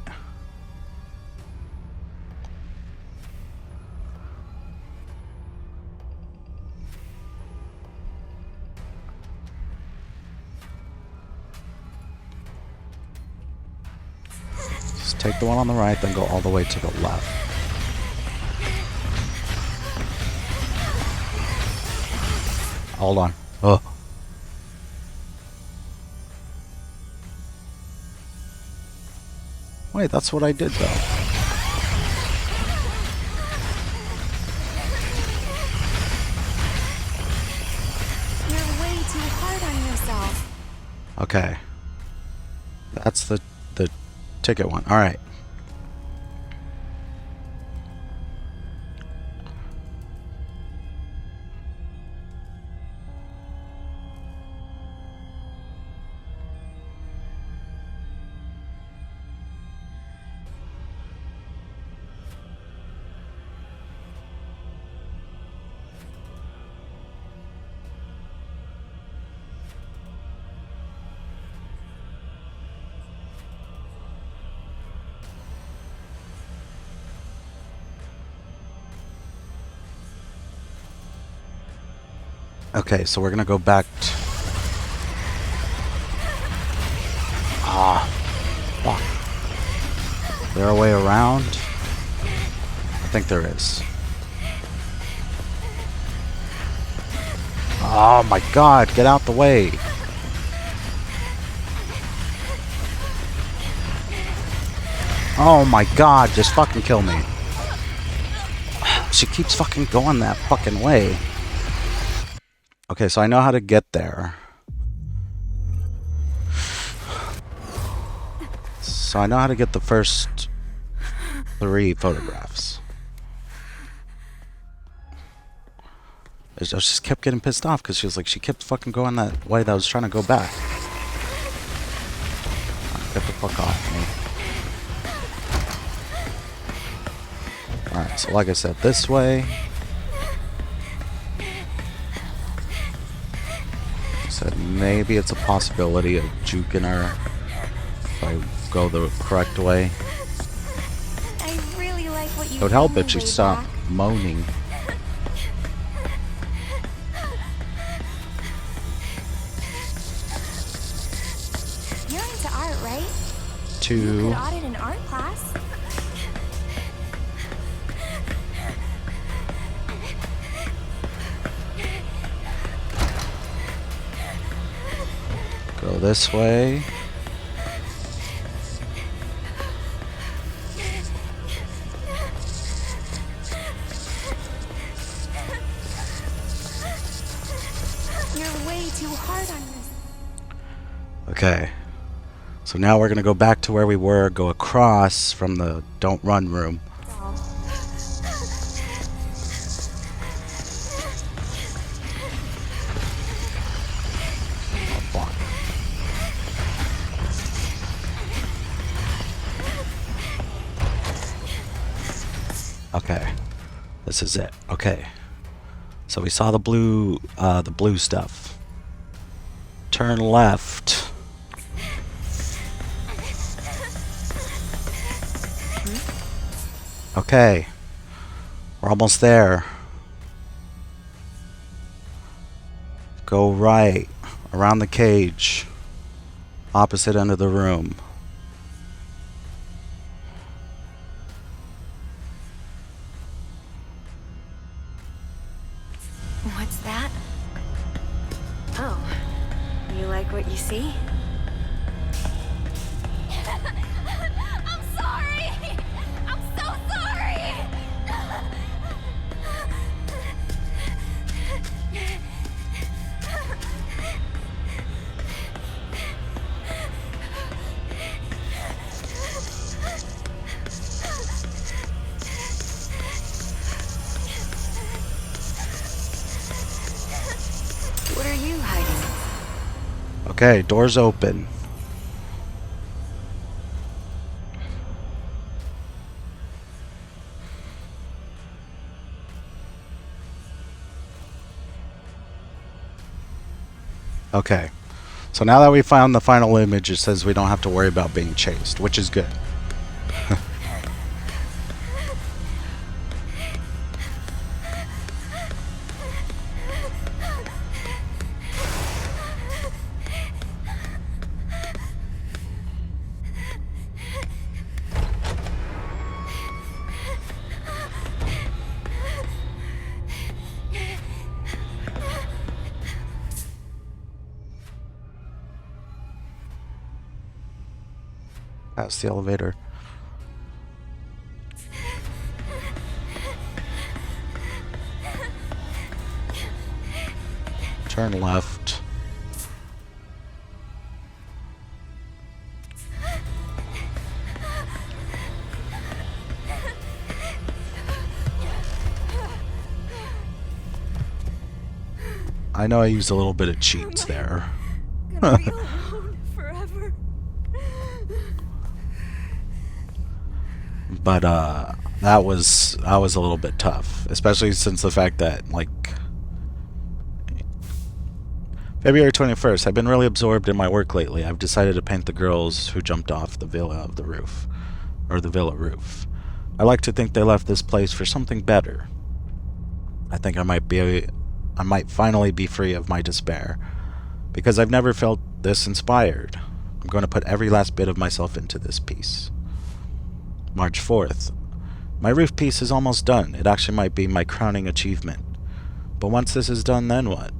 Just take the one on the right, then go all the way to the left. Hold on. Oh. Wait, that's what I did though.
You're way too hard on yourself.
Okay. That's the ticket one. All right. Okay, so we're gonna go back to... Ah, fuck. Is there a way around? I think there is. Oh my god, get out the way. Oh my god, just fucking kill me. She keeps fucking going that fucking way. Okay, so I know how to get there. So I know how to get the first 3 photographs. I just kept getting pissed off because she was like, she kept fucking going that way that I was trying to go back. Get the fuck off me. Alright, so like I said, this way. Said maybe it's a possibility of juking her if I go the correct way.
I really like what you
It would help
did
if she
way
stopped
back.
moaning.
You're into art, right? You
To
could audit an art class.
go this way.
You're way too hard on yourself.
Okay. So now we're gonna go back to where we were, go across from the don't run room. Oh, fuck. Okay. This is it. Okay. So we saw the blue stuff. Turn left. Okay. We're almost there. Go right. Around the cage. Opposite end of the room.
What's that? Oh, you like what you see?
I'm sorry! I'm so sorry!
What are you hiding?
Okay, doors open. Okay. So now that we found the final image, it says we don't have to worry about being chased, which is good. Past the elevator. Turn left. I know I used a little bit of cheats there.
Gonna be alone forever.
But that was a little bit tough, especially since the fact that, like, February 21st, I've been really absorbed in my work lately. I've decided to paint the girls who jumped off the villa roof. I like to think they left this place for something better. I think I might finally be free of my despair, because I've never felt this inspired. I'm going to put every last bit of myself into this piece. March 4th. My roof piece is almost done. It actually might be my crowning achievement. But once this is done, then what?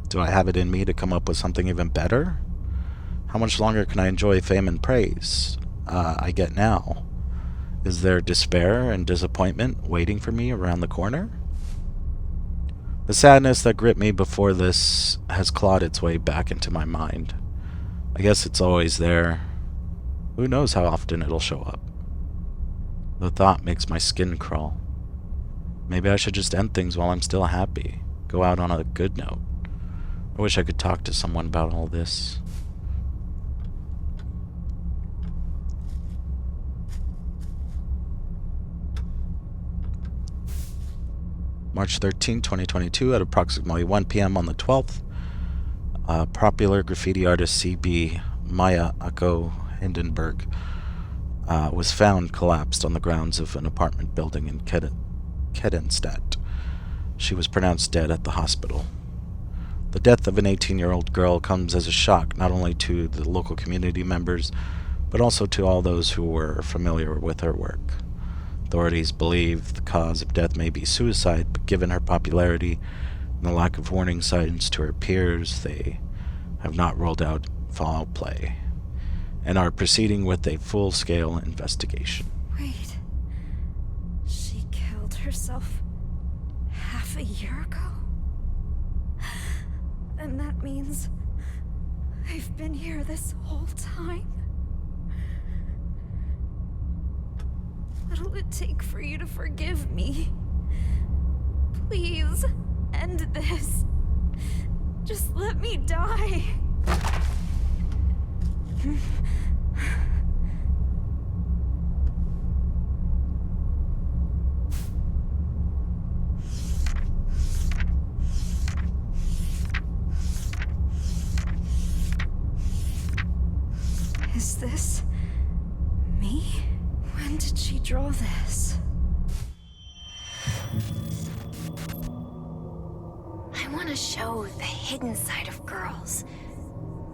Do I have it in me to come up with something even better? How much longer can I enjoy fame and praise I get now? Is there despair and disappointment waiting for me around the corner? The sadness that gripped me before this has clawed its way back into my mind. I guess it's always there. Who knows how often it'll show up? The thought makes my skin crawl. Maybe I should just end things while I'm still happy. Go out on a good note. I wish I could talk to someone about all this. March 13, 2022, at approximately 1 p.m. on the 12th, popular graffiti artist C.B. Maya Ako Hindenburg was found collapsed on the grounds of an apartment building in Kedenstadt. She was pronounced dead at the hospital. The death of an 18-year-old girl comes as a shock not only to the local community members, but also to all those who were familiar with her work. Authorities believe the cause of death may be suicide, but given her popularity and the lack of warning signs to her peers, they have not ruled out foul play and are proceeding with a full-scale investigation.
Wait. She killed herself half a year ago? And that means I've been here this whole time? What'll it take for you to forgive me? Please, end this. Just let me die. Is this me? When did she draw this?
I want to show the hidden side of girls.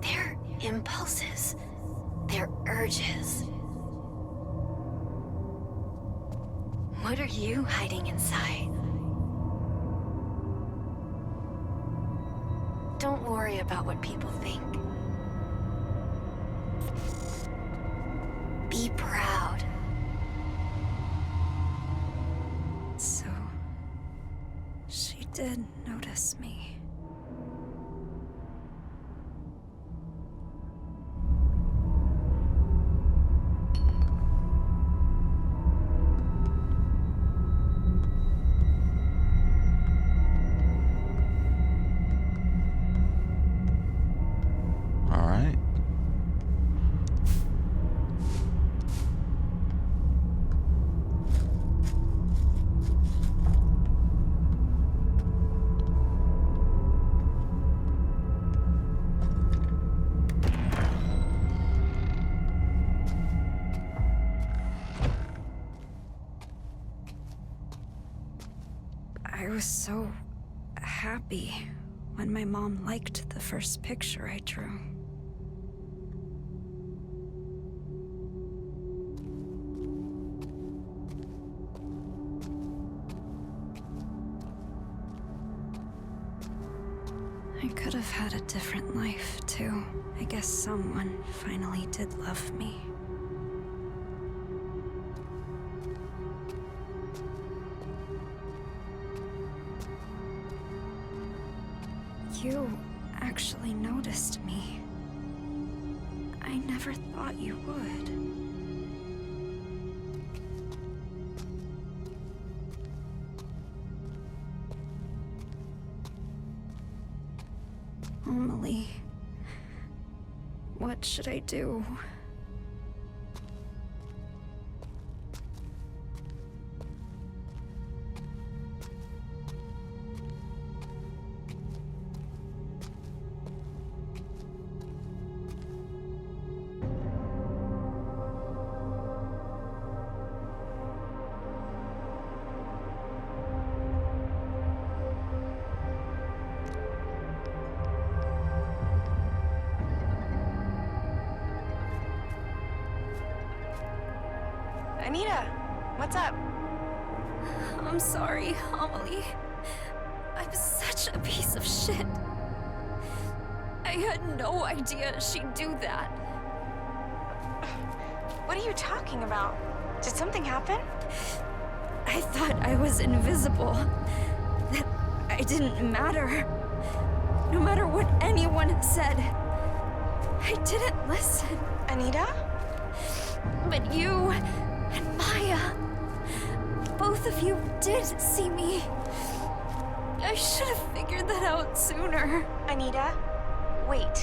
Their impulses, their urges. What are you hiding inside? Don't worry about what people think. Be proud.
So, she did notice me.
All right.
I was so happy when my mom liked the first picture I drew. I could have had a different life, too. I guess someone finally did love me. You actually noticed me. I never thought you would. Amelie, what should I do?
Anita, what's up?
I'm sorry, Amelie. I'm such a piece of shit. I had no idea she'd do that.
What are you talking about? Did something happen?
I thought I was invisible. That I didn't matter. No matter what anyone said. I didn't listen.
Anita?
But you and Maya, both of you did see me. I should have figured that out sooner.
Anita? Wait.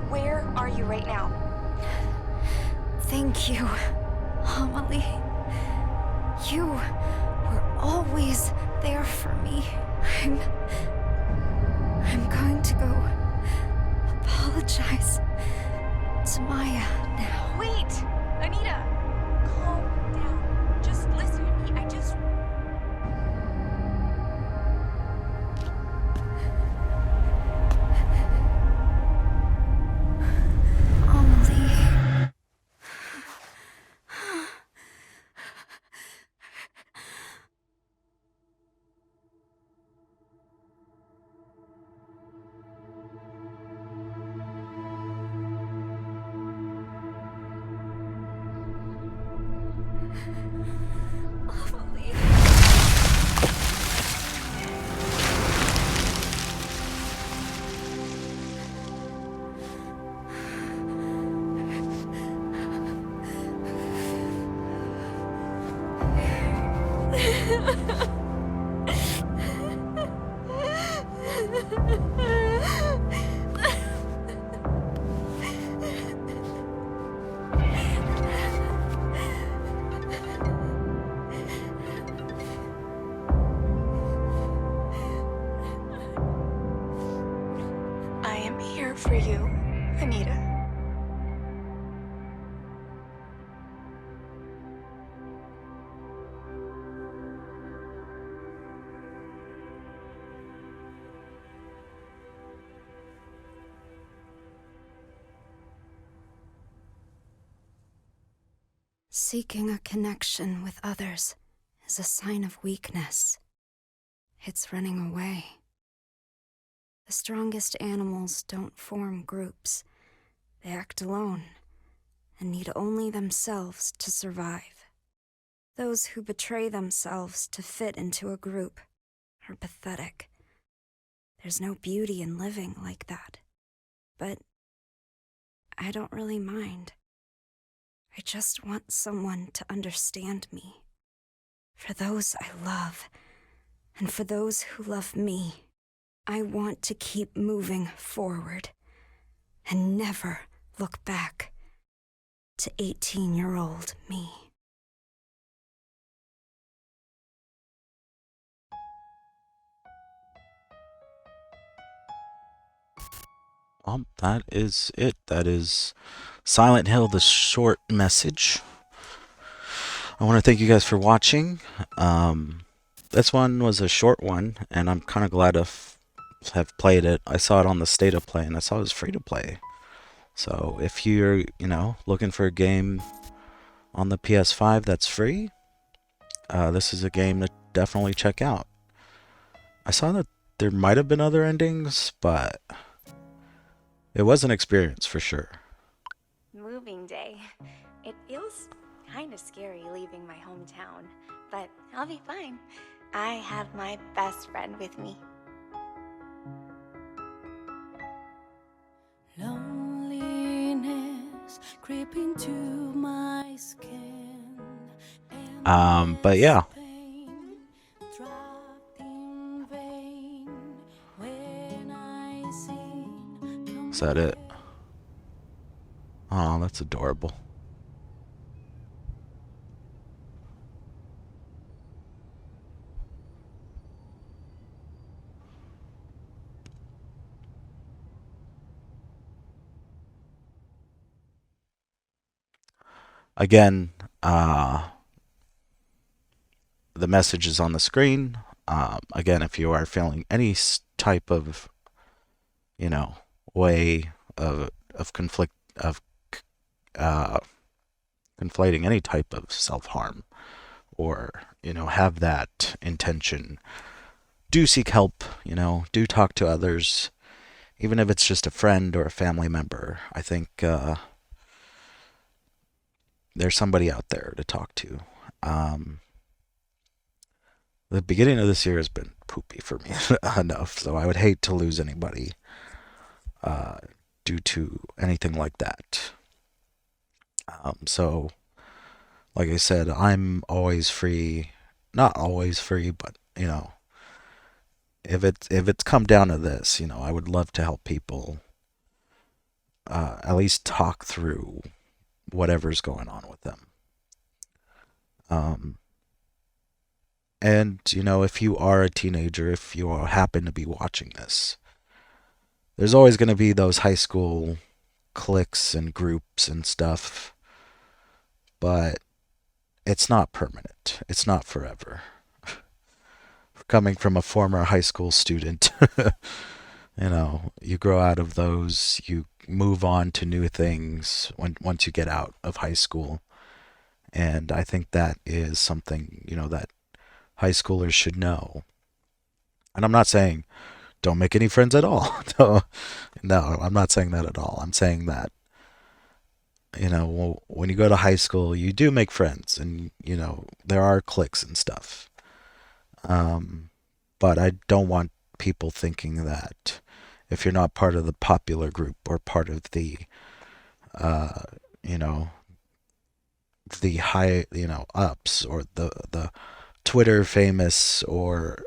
Where are you right now?
Thank you, Amelie. You were always there for me. I'm going to go apologize to Maya now.
Wait! Anita! Calm down. Just listen to me.
Amelie. Amelie.
I am here for you, Anita.
Seeking a connection with others is a sign of weakness. It's running away. The strongest animals don't form groups. They act alone and need only themselves to survive. Those who betray themselves to fit into a group are pathetic. There's no beauty in living like that. But I don't really mind. I just want someone to understand me. For those I love, and for those who love me, I want to keep moving forward and never look back to 18-year-old me.
That is it. That is Silent Hill, the short message. I want to thank you guys for watching. This one was a short one, and I'm kind of glad to have played it. I saw it on the State of Play, and I saw it was free to play. So if you're, looking for a game on the PS5 that's free, this is a game to definitely check out. I saw that there might have been other endings, but it was an experience for sure.
Moving day. It feels kind of scary leaving my hometown, but I'll be fine. I have my best friend with me.
Loneliness creeping to my skin.
But yeah.
Pain, dropped in vain when I seen
Is that it? Oh, that's adorable. Again, the message is on the screen. Again, if you are feeling any type of, way of conflict, of conflating any type of self-harm, or, have that intention, do seek help, do talk to others, even if it's just a friend or a family member. I think there's somebody out there to talk to. The beginning of this year has been poopy for me enough, so I would hate to lose anybody due to anything like that. So, like I said, I'm always free. Not always free, but, if it's come down to this, I would love to help people at least talk through whatever's going on with them. And, you know, if you are a teenager, if you happen to be watching this, there's always going to be those high school cliques and groups and stuff, but it's not permanent. It's not forever. Coming from a former high school student, you know, you grow out of those, you move on to new things once you get out of high school. And I think that is something, you know, that high schoolers should know. And I'm not saying don't make any friends at all. No, I'm not saying that at all. I'm saying that, you know, when you go to high school, you do make friends, and, you know, there are cliques and stuff. But I don't want people thinking that if you're not part of the popular group or part of the, you know, the high, you know, ups, or the Twitter famous, or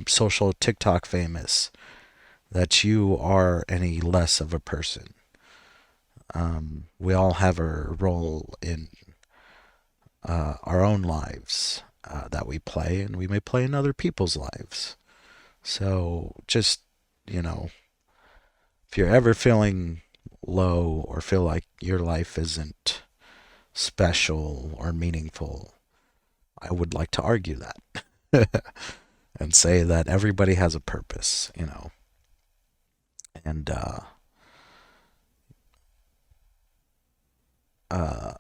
social TikTok famous, that you are any less of a person. We all have a role in our own lives that we play, and we may play in other people's lives. So just, you know, if you're ever feeling low or feel like your life isn't special or meaningful, I would like to argue that and say that everybody has a purpose, you know. And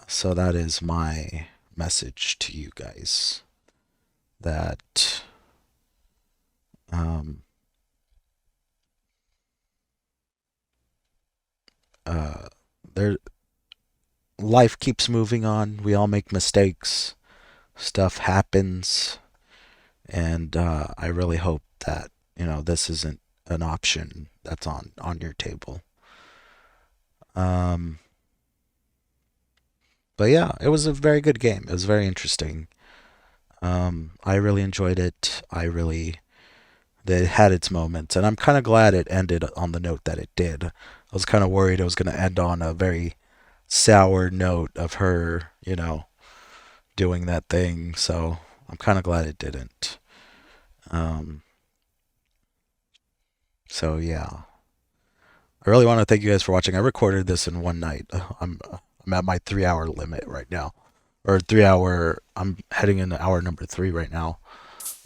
so that is my message to you guys, that there, life keeps moving on. We all make mistakes. Stuff happens. And I really hope that, you know, this isn't an option that's on your table. But yeah, it was a very good game. It was very interesting. I really enjoyed it. It had its moments, and I'm kind of glad it ended on the note that it did. I was kind of worried it was going to end on a very sour note of her, you know, doing that thing. So I'm kind of glad it didn't. So yeah, I really want to thank you guys for watching. I recorded this in one night. I'm at my 3-hour limit right now, or 3-hour. I'm heading into hour number 3 right now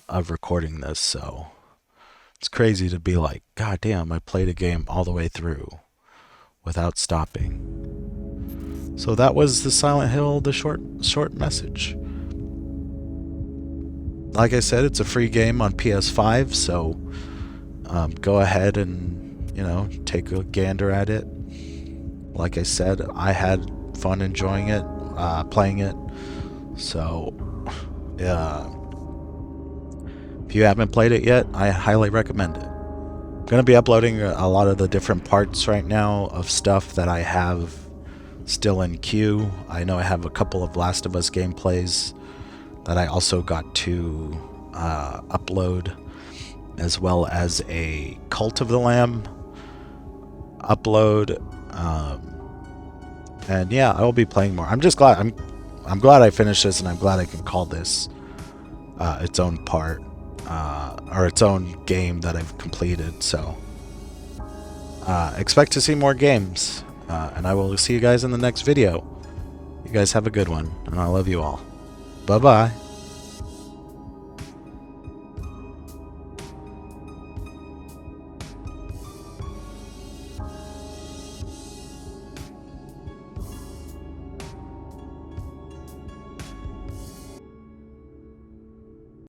of recording this. So it's crazy to be like, God damn, I played a game all the way through without stopping. So that was the Silent Hill, the short message. Like I said, it's a free game on PS5, so go ahead and, you know, take a gander at it. Like I said, I had fun enjoying it, playing it. So, if you haven't played it yet, I highly recommend it. I'm going to be uploading a lot of the different parts right now of stuff that I have still in queue. I know I have a couple of Last of Us gameplays that I also got to upload, as well as a Cult of the Lamb upload. And yeah, I will be playing more. I'm just glad I'm glad I finished this, and I'm glad I can call this its own part, or its own game that I've completed. So expect to see more games, and I will see you guys in the next video. You guys have a good one, and I love you all. Bye bye.